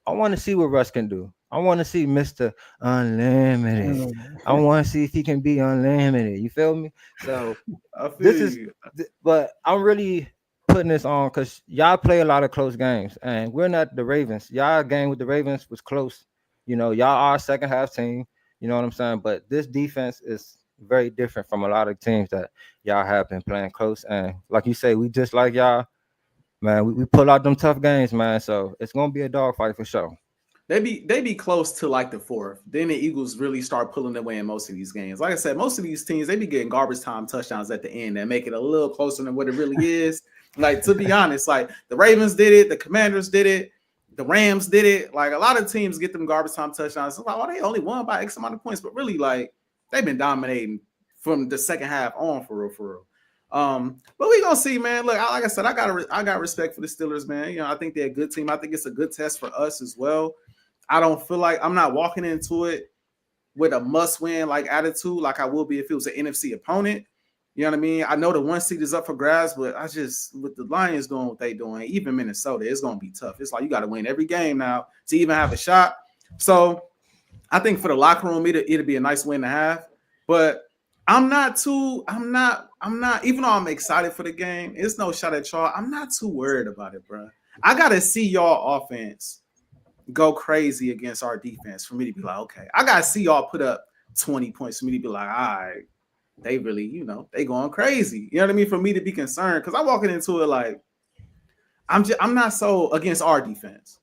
I want to see what Russ can do. I want to see Mr. Unlimited. I want to see if he can be unlimited. You feel me? So I feel this is, you. but I'm really putting this on because y'all play a lot of close games, and we're not the Ravens. Y'all game with the Ravens was close. You know, y'all are a second half team. You know what I'm saying? But this defense is very different from a lot of teams that y'all have been playing close. And like you say, we just like y'all, man. We pull out them tough games, man. So it's gonna be a dogfight for sure. They be close to like the fourth. Then the Eagles really start pulling away in most of these games. Like I said, most of these teams they be getting garbage time touchdowns at the end that make it a little closer than what it really is. Like to be honest, like the Ravens did it, the Commanders did it, the Rams did it. Like a lot of teams get them garbage time touchdowns. It's like, oh, they only won by X amount of points, but really, like they've been dominating from the second half on for real, for real. But we gonna see, man. Look, like I said, I got respect for the Steelers, man. You know, I think they're a good team. I think it's a good test for us as well. I don't feel like I'm not walking into it with a must-win like attitude, like I will be if it was an NFC opponent. You know what I mean? I know the 1 seed is up for grabs, but I just with the Lions doing what they doing, even Minnesota, it's gonna be tough. It's like you got to win every game now to even have a shot. So I think for the locker room, it'll be a nice win to have. But I'm not, even though I'm excited for the game, it's no shot at y'all. I'm not too worried about it, bro. I gotta see y'all offense go crazy against our defense for me to be like, okay, I gotta see y'all put up 20 points for me to be like, all right, they really, they going crazy. You know what I mean? For me to be concerned, because I'm walking into it like I'm not so against our defense.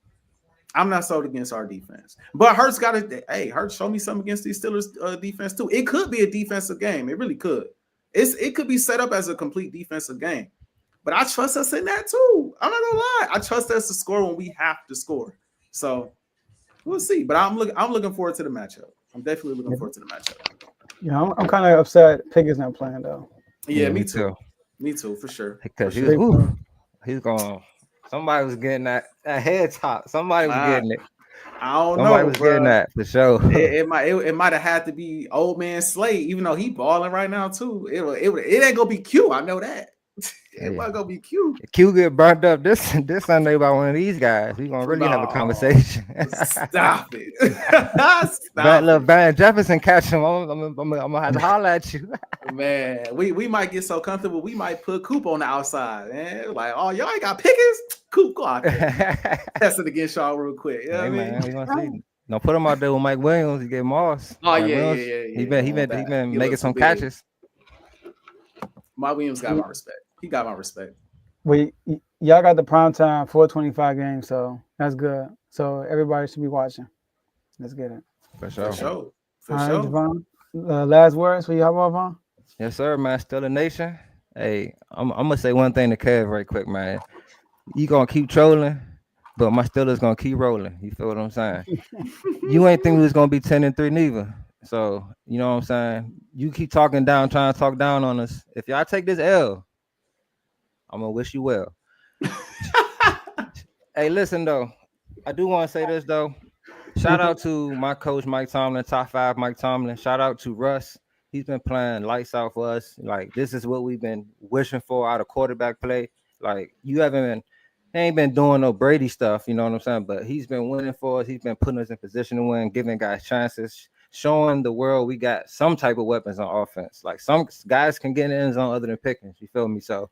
I'm not sold against our defense. But Hurts got to, hey, Hurts, show me something against these Steelers defense too. It could be a defensive game. It really could. It could be set up as a complete defensive game. But I trust us in that too. I'm not gonna lie. I trust us to score when we have to score. So we'll see. But I'm looking forward to the matchup. I'm definitely looking forward to the matchup. Yeah, I'm kind of upset Pickett's not playing though. Yeah, me too. Me too, for sure. Because For he's going. Somebody was getting that head top. Somebody was getting it. I don't Somebody know, was bro. getting that for sure. It might have had to be old man Slade, even though he balling right now too. It ain't gonna be Q. I know that. It might gonna be Q. Q get burnt up this Sunday by one of these guys. We gonna really have a conversation. Stop it. Look, Van Jefferson catch him. I'm gonna have to holler at you. Man, we might get so comfortable. We might put Coop on the outside, man. Like, oh, y'all ain't got Pickens? Coop, go out there. Test it against y'all real quick. You know what I mean? We gonna see. Don't put him out there with Mike Williams. He get Moss. Oh, Mike yeah. He been making some catches. Mike Williams got my respect. He got my respect. Y'all got the primetime 425 game, so that's good. So everybody should be watching. Let's get it. For sure. Javon, last words for y'all, Vaughn? Yes, sir, man. Still a nation. Hey, I'm gonna say one thing to Kev right quick, man. You gonna keep trolling, but my Steelers gonna keep rolling. You feel what I'm saying? You ain't think we was gonna be 10-3 neither. So you know what I'm saying? You keep talking down, trying to talk down on us. If y'all take this L, I'm gonna wish you well. Hey, listen though, I do want to say this though. Shout out to my coach Mike Tomlin, top 5 Mike Tomlin. Shout out to Russ. He's been playing lights out for us. Like this is what we've been wishing for out of quarterback play. Like he ain't been doing no Brady stuff, you know what I'm saying? But he's been winning for us. He's been putting us in position to win, giving guys chances, showing the world we got some type of weapons on offense. Like some guys can get in the end zone other than Pickens. You feel me? So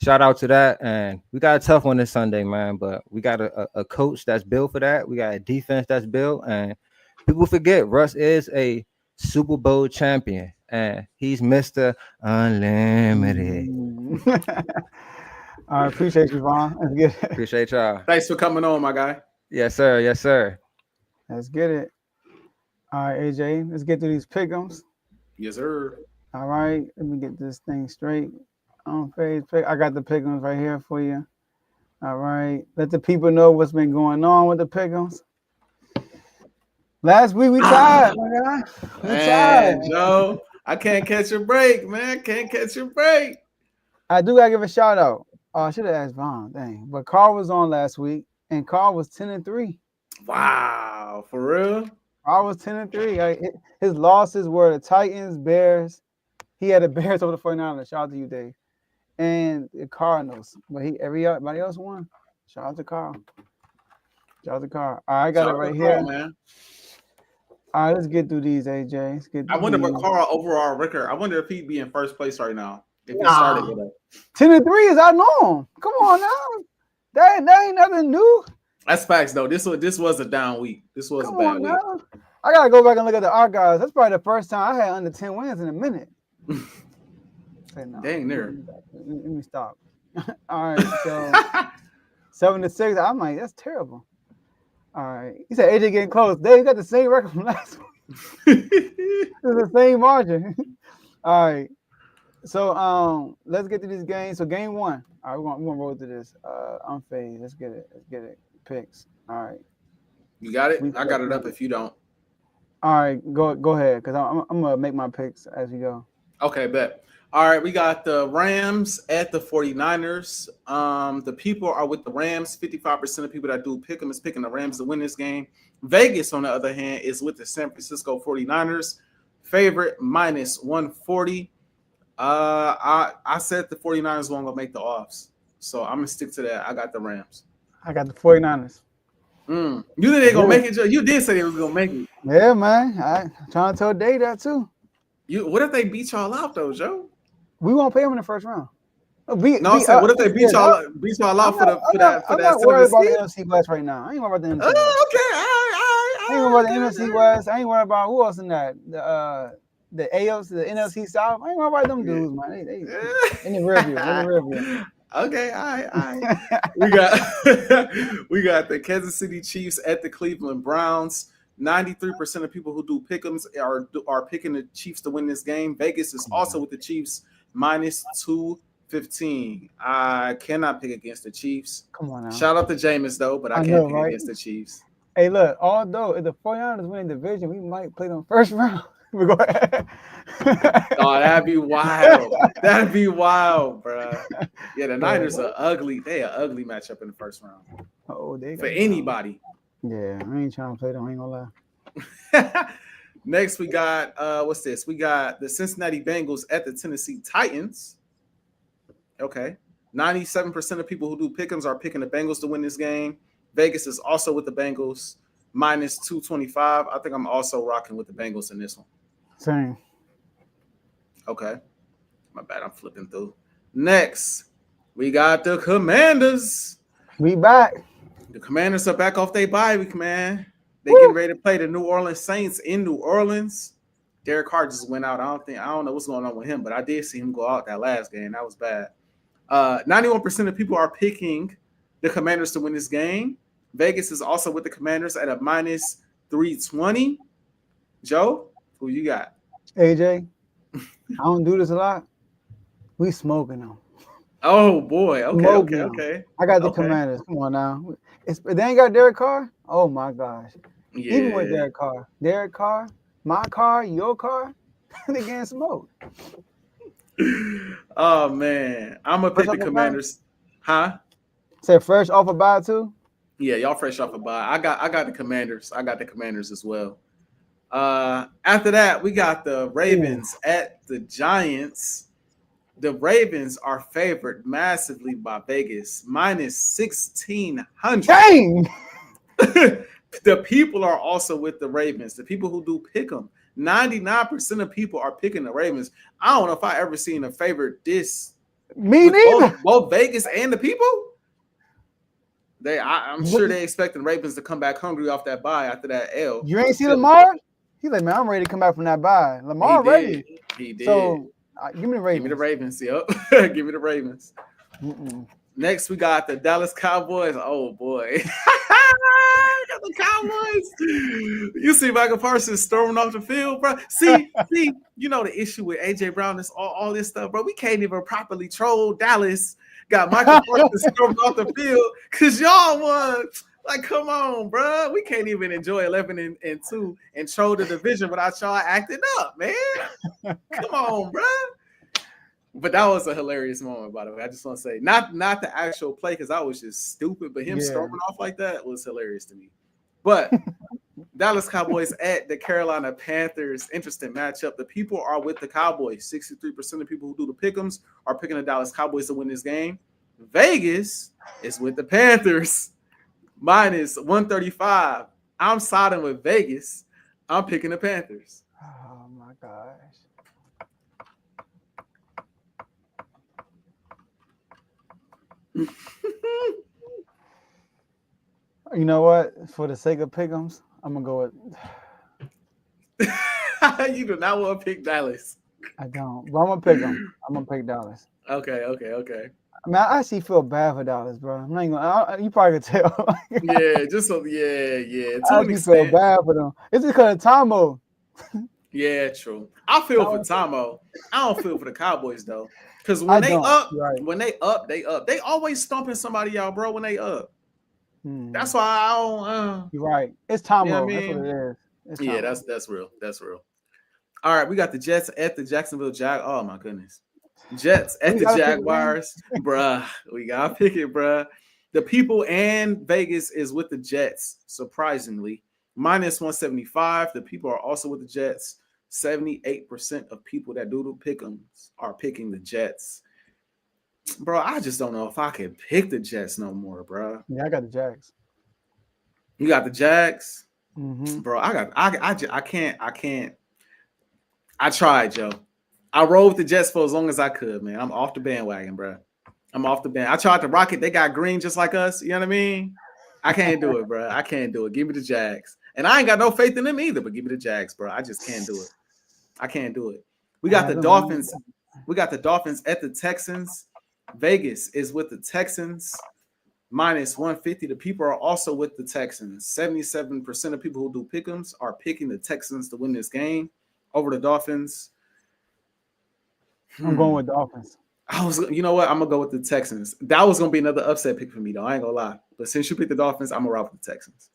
shout out to that. And we got a tough one this Sunday, man. But we got a coach that's built for that. We got a defense that's built. And people forget Russ is a Super Bowl champion. And he's Mr. Unlimited. I appreciate you, Vaughn. Let's get it. Appreciate y'all. Thanks for coming on, my guy. Yes, sir. Yes, sir. Let's get it. All right, AJ, let's get through these pick'ems. Yes, sir. All right, let me get this thing straight. On page pick, I got the pick'ems right here for you. All right, let the people know what's been going on with the pick'ems. Last week we tied, my guy. We Man, tied. Joe, I can't catch a break, man. Can't catch a break. I do gotta give a shout out. Oh, I should have asked Vaughn, dang. But Carl was on last week, and Carl was 10-3. Wow, for real? Carl was 10-3. His losses were the Titans, Bears. He had the Bears over the 49ers. Shout out to you, Dave. And the Cardinals. But everybody else won. Shout out to Carl. Shout out to Carl. All right, I got it right here. Man. All right, let's get through these, AJ. Let's get through I wonder these. what Carl overall record. I wonder if he'd be in first place right now. If he started with it. 10-3 is I know him. Come on now. That ain't nothing new. That's facts though. This was a down week. This was Come a bad on week. now. I gotta go back and look at the archives. That's probably the first time I had under 10 wins in a minute. Say, no, Dang near. Let me stop. All right, so 7-6. I'm like, that's terrible. All right. He said AJ getting close. Dave got the same record from last week. It's the same margin. All right. So let's get to these games. So game one. All right, we're gonna roll through this. Unfazed. Let's get it. Let's get it. Picks. All right. You got it? I got it up if you don't. All right, go ahead, because I'm gonna make my picks as we go. Okay, bet. All right, we got the Rams at the 49ers. The people are with the Rams. 55% of people that do pick them is picking the Rams to win this game. Vegas, on the other hand, is with the San Francisco 49ers. Favorite minus 140. I said the 49ers weren't gonna make the offs, so I'm gonna stick to that. I got the Rams. I got the 49ers. You think they're gonna make it, Joe? You did say they were gonna make it. Yeah, man. I'm trying to tell Dave that too. What if they beat y'all out though, Joe? We won't pay him in the first round. What if they beat y'all out for that? I'm not worried about the NFC West right now. I ain't worried about the NFC West. Okay, I ain't worried about the NFC West. I ain't worried about who else in that. The AFC, the NFC South. I ain't worried about them dudes, man. They in the rear view. Okay, all right. We got the Kansas City Chiefs at the Cleveland Browns. 93% of people who do pick'ems are picking the Chiefs to win this game. Vegas is also with the Chiefs minus 215. I cannot pick against the Chiefs. Come on now. Shout out to Jameis though, but I can't pick against the Chiefs. Hey, look, although if the 49ers win the division, we might play them first round. We go ahead. Oh, that'd be wild. That'd be wild, bro. Yeah, the Niners are ugly. They are ugly matchup in the first round. Oh, they for anybody. Yeah, I ain't trying to play them. I ain't gonna lie. Next, we got what's this? We got the Cincinnati Bengals at the Tennessee Titans. Okay, 97% of people who do pick'ems are picking the Bengals to win this game. Vegas is also with the Bengals minus 225. I think I'm also rocking with the Bengals in this one. Same. Okay, my bad. I'm flipping through. Next, we got the Commanders. We back. The Commanders are back off their bye week, man. They getting ready to play the New Orleans Saints in New Orleans. Derek Carr just went out. I don't know what's going on with him, but I did see him go out that last game. That was bad. 91% of people are picking the Commanders to win this game. Vegas is also with the Commanders at a minus 320. Joe, who you got? AJ, I don't do this a lot. We smoking them. Oh boy. Okay. I got the Commanders. Come on now. They ain't got Derek Carr. Oh my gosh. Yeah. Even with Derek Carr, my car, your car, they getting smoked. Oh man, I'm gonna pick the Commanders. Huh? Say fresh off a bye too. Yeah, y'all fresh off a bye. I got the Commanders. I got the Commanders as well. After that, we got the Ravens at the Giants. The Ravens are favored massively by Vegas, minus 1,600. Dang! The people are also with the Ravens. The people who do pick them, 99% of people are picking the Ravens. I don't know if I ever seen a favorite this Me with neither. both Vegas and the people. I'm sure they expecting Ravens to come back hungry off that bye after that L. You ain't see Lamar? He's like, man, I'm ready to come back from that bye. Lamar ready. He did. So give me the Ravens. Give me the Ravens. Yep. Give me the Ravens. Mm-mm. Next, we got the Dallas Cowboys. Oh boy. Got the Cowboys. You see Michael Parsons storming off the field, bro. See, you know the issue with AJ Brown is all this stuff, bro. We can't even properly troll Dallas. Got Michael Parsons storming off the field because y'all won. Like, come on, bro. We can't even enjoy 11-2 and troll the division without y'all acting up, man. Come on, bro. But that was a hilarious moment, by the way. I just want to say, not the actual play because I was just stupid, but him storming off like that was hilarious to me. But Dallas Cowboys at the Carolina Panthers, interesting matchup. The people are with the Cowboys. 63% of people who do the pick'ems are picking the Dallas Cowboys to win this game. Vegas is with the Panthers. Minus 135. I'm siding with Vegas. I'm picking the Panthers. Oh my gosh. You know what? For the sake of pick'ems, I'm gonna go with. You do not want to pick Dallas. I don't. But I'm gonna pick them. I'm gonna pick Dallas. Okay. I mean, I actually feel bad for Dallas, bro. I'm not even gonna, you probably could tell. Yeah, just so yeah. To I an actually feel extent. bad for them. It's because of Tomo. Yeah, true. I feel for Tomo. I don't feel for the Cowboys though, because when they up, they up. They always stomping somebody out, bro. When they up, that's why I don't. You're right. It's Tomo. You know what I mean? That's what it is. Yeah, that's real. That's real. All right, we got the Jets at the Jacksonville Jag. Oh my goodness, Jets at the Jaguars, bruh. We gotta pick it, bruh. The people and Vegas is with the Jets. Surprisingly, minus 175. The people are also with the Jets. 78% of people that do the pick'ems are picking the Jets. Bro, I just don't know if I can pick the Jets no more, bro. Yeah, I got the Jags. You got the Jags, bro. I can't. I tried, Joe. I rode with the Jets for as long as I could, man. I'm off the bandwagon, bro. I'm off the band. I tried to rock it. They got green just like us. You know what I mean? I can't do it, bro. I can't do it. Give me the Jags. And I ain't got no faith in them either, but give me the Jags, bro. I just can't do it. I can't do it. We got the Dolphins. We got the Dolphins at the Texans. Vegas is with the Texans. Minus 150. The people are also with the Texans. 77% of people who do pick'ems are picking the Texans to win this game over the Dolphins. I'm going with Dolphins. You know what? I'm gonna go with the Texans. That was gonna be another upset pick for me, though. I ain't gonna lie. But since you picked the Dolphins, I'm gonna rock with the Texans.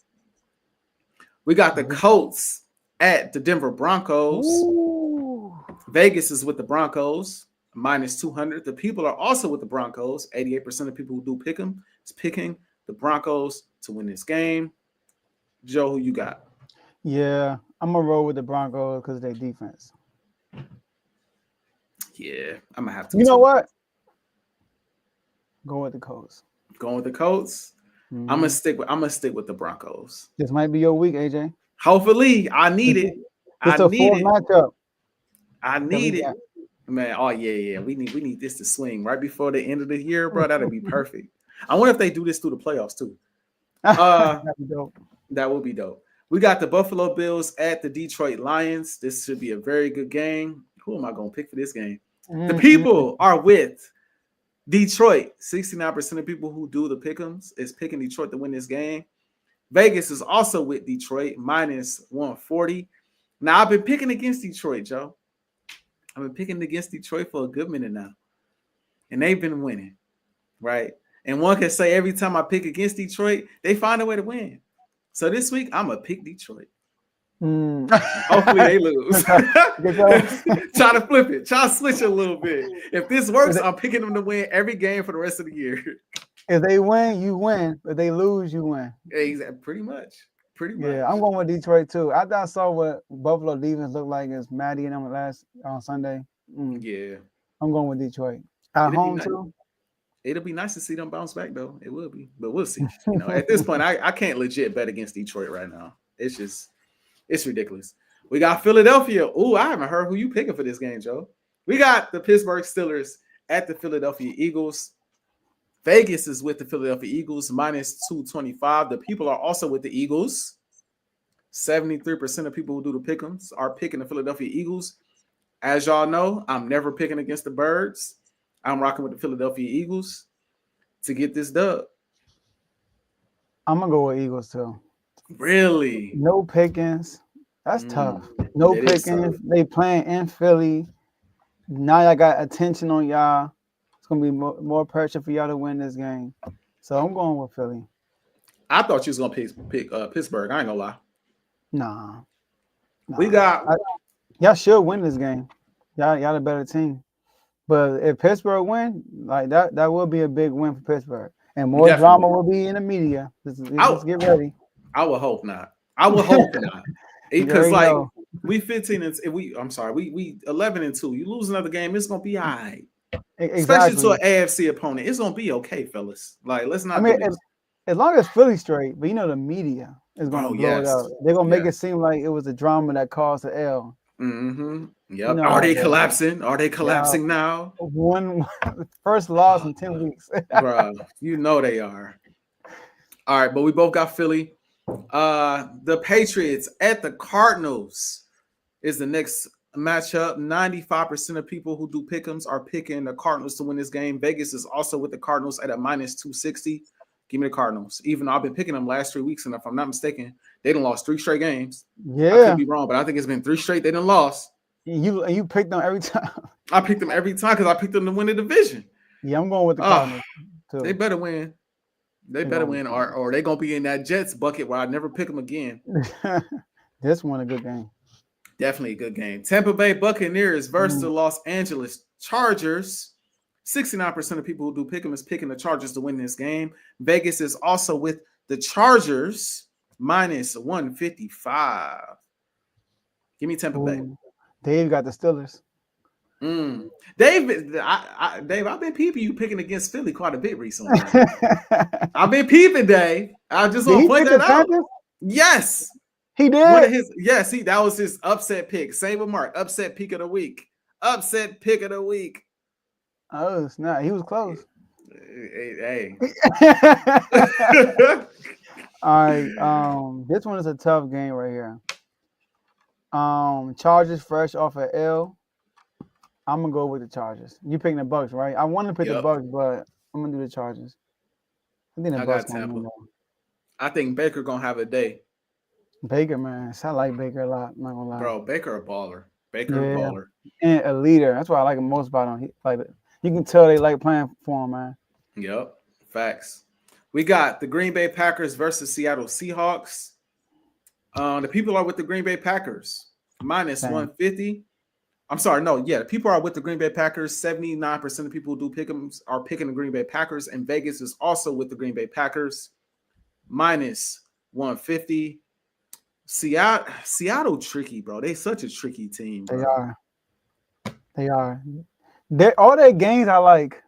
We got the Colts at the Denver Broncos. Ooh. Vegas is with the Broncos. Minus 200. The people are also with the Broncos. 88% of people who do pick them is picking the Broncos to win this game. Joe, who you got? Yeah, I'm gonna roll with the Broncos because of their defense. Yeah, I'm gonna have to. You know what? Go with the Colts. Going with the Colts. I'm gonna stick with the Broncos. This might be your week, AJ. Hopefully, I need it. It's a fourth matchup. I need it. Man, oh yeah. We need this to swing right before the end of the year, bro. That'd be perfect. I wonder if they do this through the playoffs too. That'd be dope. That would be dope. We got the Buffalo Bills at the Detroit Lions. This should be a very good game. Who am I gonna pick for this game? The people are with Detroit. 69% of people who do the pick'ems is picking Detroit to win this game. Vegas is also with Detroit, minus 140. Now, I've been picking against Detroit, Joe. I've been picking against Detroit for a good minute now. And they've been winning, right? And one can say every time I pick against Detroit, they find a way to win. So this week, I'm going to pick Detroit. Hopefully they lose. Try to flip it. Try to switch a little bit. If this works, I'm picking them to win every game for the rest of the year. If they win, you win. If they lose, you win. Exactly. Pretty much. Yeah, I'm going with Detroit too. After I saw what Buffalo defense looked like against Maddie and them on Sunday. Yeah. I'm going with Detroit. At home too. It'll be nice to see them bounce back though. It will be. But we'll see. You know, at this point, I can't legit bet against Detroit right now. It's ridiculous. We got Philadelphia. Ooh, I haven't heard who you picking for this game, Joe. We got the Pittsburgh Steelers at the Philadelphia Eagles. Vegas is with the Philadelphia Eagles minus 225. The people are also with the Eagles. 73% of people who do the pick'ems are picking the Philadelphia Eagles. As y'all know, I'm never picking against the Birds. I'm rocking with the Philadelphia Eagles to get this dub. I'm gonna go with Eagles too. Really? No Pickens. That's tough. No It is Pickens. tough. They playing in Philly. Now y'all got attention on y'all. It's gonna be more pressure for y'all to win this game. So I'm going with Philly. I thought you was gonna pick Pittsburgh. I ain't gonna lie. Nah. We got y'all should win this game. Y'all the better team. But if Pittsburgh win, like that will be a big win for Pittsburgh. And more drama will be in the media. Let's get ready. I would hope not. I would hope not. Because like we 15 and we 11-2. You lose another game, it's gonna be all right. Exactly. Especially to an AFC opponent. It's gonna be okay, fellas. Like, let's not do this. As long as Philly straight, but the media is gonna blow it out. They're gonna make it seem like it was a drama that caused the L. Mm-hmm. Yep. Are they collapsing? Are they collapsing now? One first loss in 10 weeks. Bro, they are. All right, but we both got Philly. The Patriots at the Cardinals is the next matchup. 95% of people who do pick'ems are picking the Cardinals to win this game. Vegas is also with the Cardinals at a minus 260. Give me the Cardinals. Even though I've been picking them last 3 weeks, and if I'm not mistaken, they done lost 3 straight games. Yeah, I could be wrong, but I think it's been 3 straight they done lost. You picked them every time. I picked them every time because I picked them to win the division. Yeah, I'm going with the Cardinals too. They better win. They better win, or they gonna be in that Jets bucket where I never pick them again. This one a good game. Definitely a good game. Tampa Bay Buccaneers versus the Los Angeles Chargers. 69% of people who do pick them is picking the Chargers to win this game. Vegas is also with the Chargers minus 155. Give me Tampa Bay. Dave got the Steelers. Dave, I've been peeping you picking against Philly quite a bit recently. I've been peeping, Dave. I just want to point that out. Yes, he did. That was his upset pick. Same with Mark. Upset pick of the week. Upset pick of the week. Oh, it's not. He was close. Hey. All right. This one is a tough game right here. Chargers fresh off of L. I'm gonna go with the Chargers. You picking the Bucks, right? I want to pick the Bucks, but I'm gonna do the Chargers. I think the Bucks got Tampa. I think Baker gonna have a day. Baker, man, I like Baker a lot. I'm not gonna lie, bro. Baker a baller. A baller and a leader. That's what I like him most about him. You can tell they like playing for him, man. Yep, facts. We got the Green Bay Packers versus Seattle Seahawks. The people are with the Green Bay Packers minus 150. I'm sorry, no, yeah, people are with the Green Bay Packers. 79% of people who do pick'ems are picking the Green Bay Packers, and Vegas is also with the Green Bay Packers minus 150. Seattle tricky, bro. They such a tricky team. Bro. They are. All their games I like.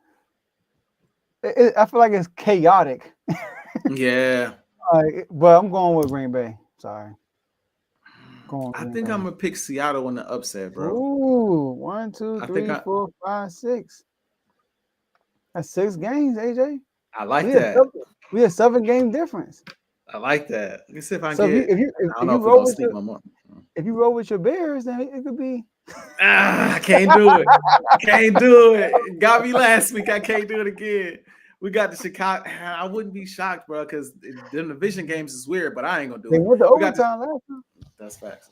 I feel like it's chaotic. Yeah. But I'm going with Green Bay. Sorry. I think I'm gonna pick Seattle in the upset, bro. Ooh, 1, 2, 3, 4, 5, 6. That's 6 games, AJ. I like that. We have 7 game difference. I like that. Let me see if I can get. If you roll with your Bears, then it could be. I can't do it. Can't do it. Got me last week. I can't do it again. We got the Chicago. I wouldn't be shocked, bro, because the division games is weird, but I ain't gonna do it. They went to overtime last time. That's facts.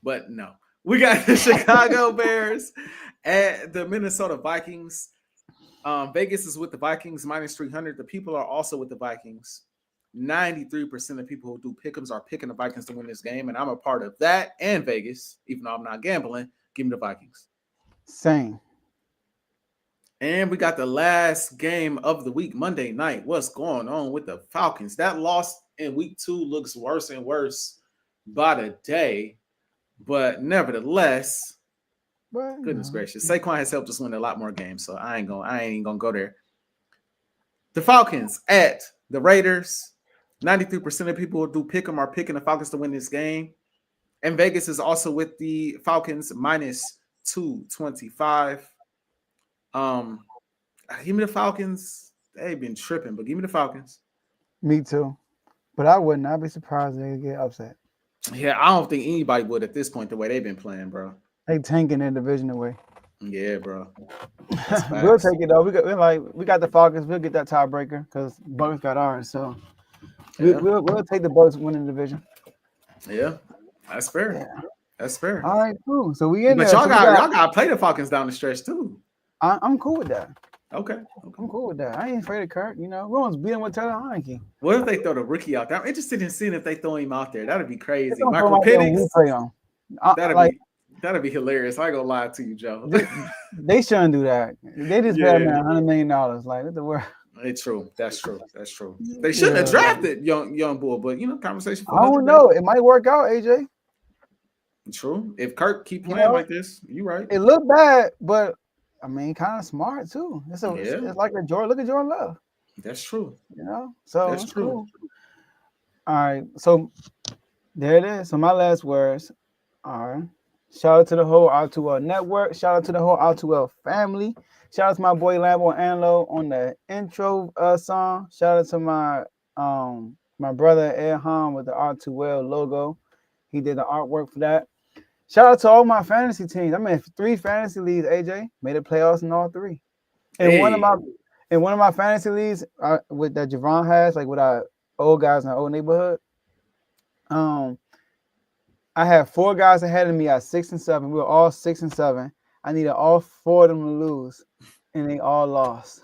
But no, we got the Chicago Bears and the Minnesota Vikings. Vegas is with the Vikings minus 300. The people are also with the Vikings. 93% of people who do pick'ems are picking the Vikings to win this game, and I'm a part of that and Vegas, even though I'm not gambling. Give me the Vikings. Same. And we got the last game of the week, Monday night. What's going on with the Falcons? That loss in week 2 looks worse and worse by the day, but nevertheless, goodness gracious, Saquon has helped us win a lot more games, so I ain't even gonna go there. The Falcons at the Raiders. 93% of people who do pick them are picking the Falcons to win this game. And Vegas is also with the Falcons minus 225. Give me the Falcons. They've been tripping, but give me the Falcons. Me too. But I would not be surprised if they get upset. Yeah, I don't think anybody would at this point the way they've been playing, bro. They tanking their division away. Yeah, bro. That's We'll facts. take it though. We got the Falcons. We'll get that tiebreaker because Bucks got ours. So Yeah. we'll take the Bucks winning the division. Yeah, that's fair. Yeah. That's fair. All right, cool. So we in But there. y'all So got to play the Falcons down the stretch too. I'm cool with that. Okay. I'm cool with that. I ain't afraid of Kurt. You know, we almost beat him with Taylor Heineke. What if they throw the rookie out there? I'm interested in seeing if they throw him out there. That'd be crazy. They gonna Michael throw him out there when we Penix. play on. That'd be hilarious. I ain't gonna lie to you, Joe. They shouldn't do that. They just paid him $100 million. Like what the world? It's true. That's true. That's true. They shouldn't have drafted young bull, but conversation. For I don't know. It might work out, AJ. True. If Kirk keep playing like this, you right. It looked bad, but I mean, kind of smart too. It's like a Jordan. Look at Jordan Love. That's true. You know, so that's true. Cool. All right, so there it is. So my last words are: shout out to the whole R2L network. Shout out to the whole R2L family. Shout out to my boy Lambo Anlo on the intro song. Shout out to my my brother Ed Han with the R2L logo. He did the artwork for that. Shout out to all my fantasy teams. I'm in 3 fantasy leagues. AJ made the playoffs in all 3. And one of my fantasy leagues with that Javon has, like with our old guys in our old neighborhood. I had 4 guys ahead of me at 6 and 7. We were all 6 and 7. I needed all 4 of them to lose, and they all lost.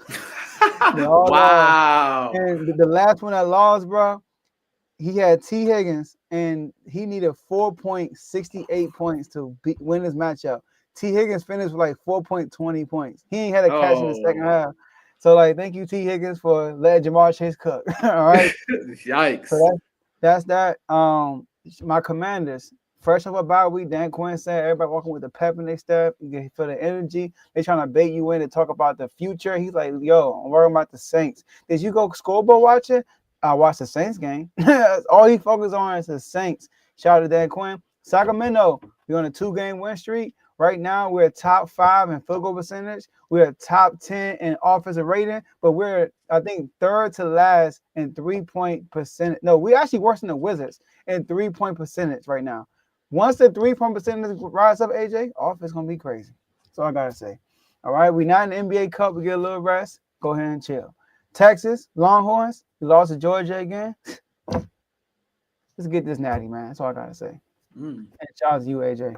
Wow. Lost. And the last one that lost, bro, he had T. Higgins, and he needed 4.68 points to win his matchup. T. Higgins finished with like 4.20 points. He ain't had a catch in the second half. So, like, thank you, T. Higgins, for letting Jamar Chase cook. All right. Yikes. So that's that. My Commanders, fresh off a bye week, Dan Quinn said everybody walking with the pep in their step. You can feel the energy. They trying to bait you in to talk about the future. He's like, yo, I'm worrying about the Saints. Did you go scoreboard watching? I watched the Saints game. All he focused on is the Saints. Shout out to Dan Quinn. Sacramento, we're on a 2-game win streak. Right now, we're top 5 in field goal percentage. We're top 10 in offensive rating, but we're, I think, 3rd to last in 3-point percentage. No, we're actually worse than the Wizards in 3-point percentage right now. Once the 3-point percentage rise up, AJ, offense going to be crazy. That's all I got to say. All right, we're not in the NBA Cup. We get a little rest. Go ahead and chill. Texas, Longhorns, we lost to Georgia again. Let's get this natty, man. That's all I got to say. And shout out to you, AJ.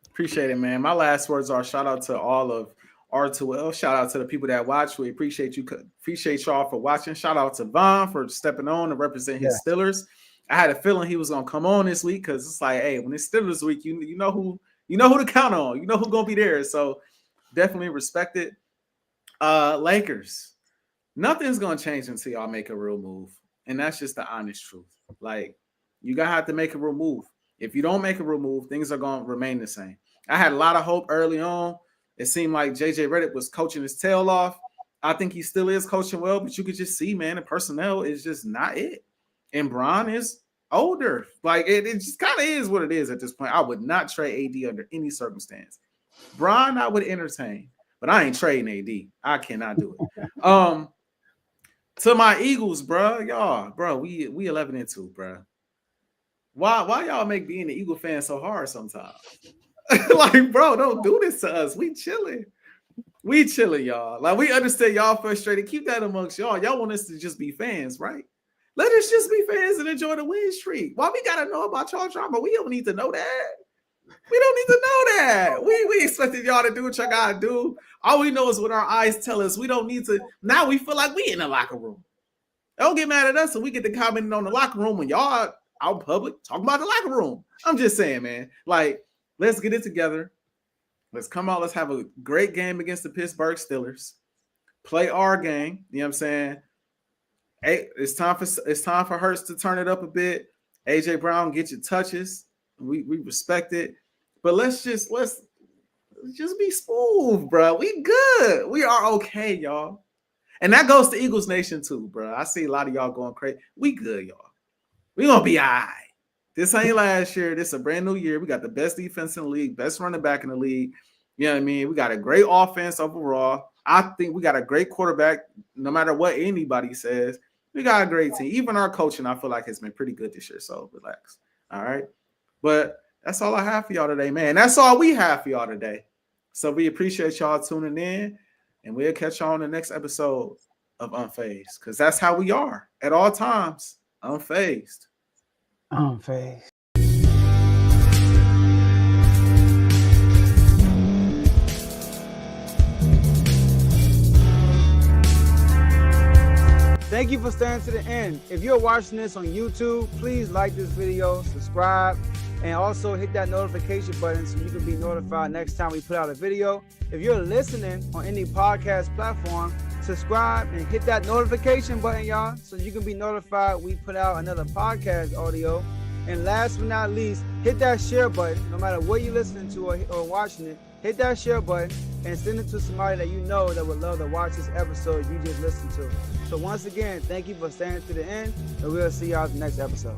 Appreciate it, man. My last words are shout out to all of R2L. Shout out to the people that watch. We appreciate you. Appreciate y'all for watching. Shout out to Von for stepping on to represent his Steelers. I had a feeling he was gonna come on this week because it's like, hey, when it's Steelers week, you know who to count on. You know who's gonna be there. So definitely respect it. Lakers. Nothing's gonna change until y'all make a real move, and that's just the honest truth. Like, you gotta have to make a real move. If you don't make a real move, things are gonna remain the same. I had a lot of hope early on. It seemed like JJ Redick was coaching his tail off. I think he still is coaching well, but you could just see, man, the personnel is just not it. And Bron is older. Like, it just kind of is what it is at this point. I would not trade AD under any circumstance. Bron, I would entertain, but I ain't trading AD. I cannot do it. To my Eagles, bro, we 11-2, bro. Why y'all make being an Eagle fan so hard sometimes? Like, bro, don't do this to us. We chilling, y'all. Like, we understand y'all frustrated. Keep that amongst y'all. Y'all want us to just be fans, right? Let us just be fans and enjoy the win streak. Why we gotta know about y'all drama? We don't need to know that. We don't need to know that. We expected y'all to do what y'all gotta do. All we know is what our eyes tell us. We don't need to. Now we feel like we in the locker room. Don't get mad at us, and we get to commenting on the locker room when y'all out in public talking about the locker room. I'm just saying, man. Like, let's get it together. Let's come out. Let's have a great game against the Pittsburgh Steelers. Play our game. You know what I'm saying? Hey, it's time for Hurts to turn it up a bit. AJ Brown, get your touches. We respect it. But let's just be smooth, bro. We good. We are okay, y'all. And that goes to Eagles Nation too, bro. I see a lot of y'all going crazy. We good, y'all. We gonna be all right. This ain't last year. This is a brand new year. We got the best defense in the league, best running back in the league. You know what I mean? We got a great offense overall. I think we got a great quarterback. No matter what anybody says, we got a great team. Even our coaching, I feel like, has been pretty good this year. So relax. All right. But that's all I have for y'all today, man. That's all we have for y'all today. So we appreciate y'all tuning in, and we'll catch y'all on the next episode of Unfazed, because that's how we are at all times. Unfazed. Unfazed. Thank you for staying to the end. If you're watching this on YouTube, please like this video, subscribe, and also hit that notification button so you can be notified next time we put out a video. If you're listening on any podcast platform, subscribe and hit that notification button, y'all, so you can be notified we put out another podcast audio. And last but not least, hit that share button. No matter what you're listening to or watching it, hit that share button and send it to somebody that you know that would love to watch this episode you just listened to. So once again, thank you for staying to the end, and we'll see y'all in the next episode.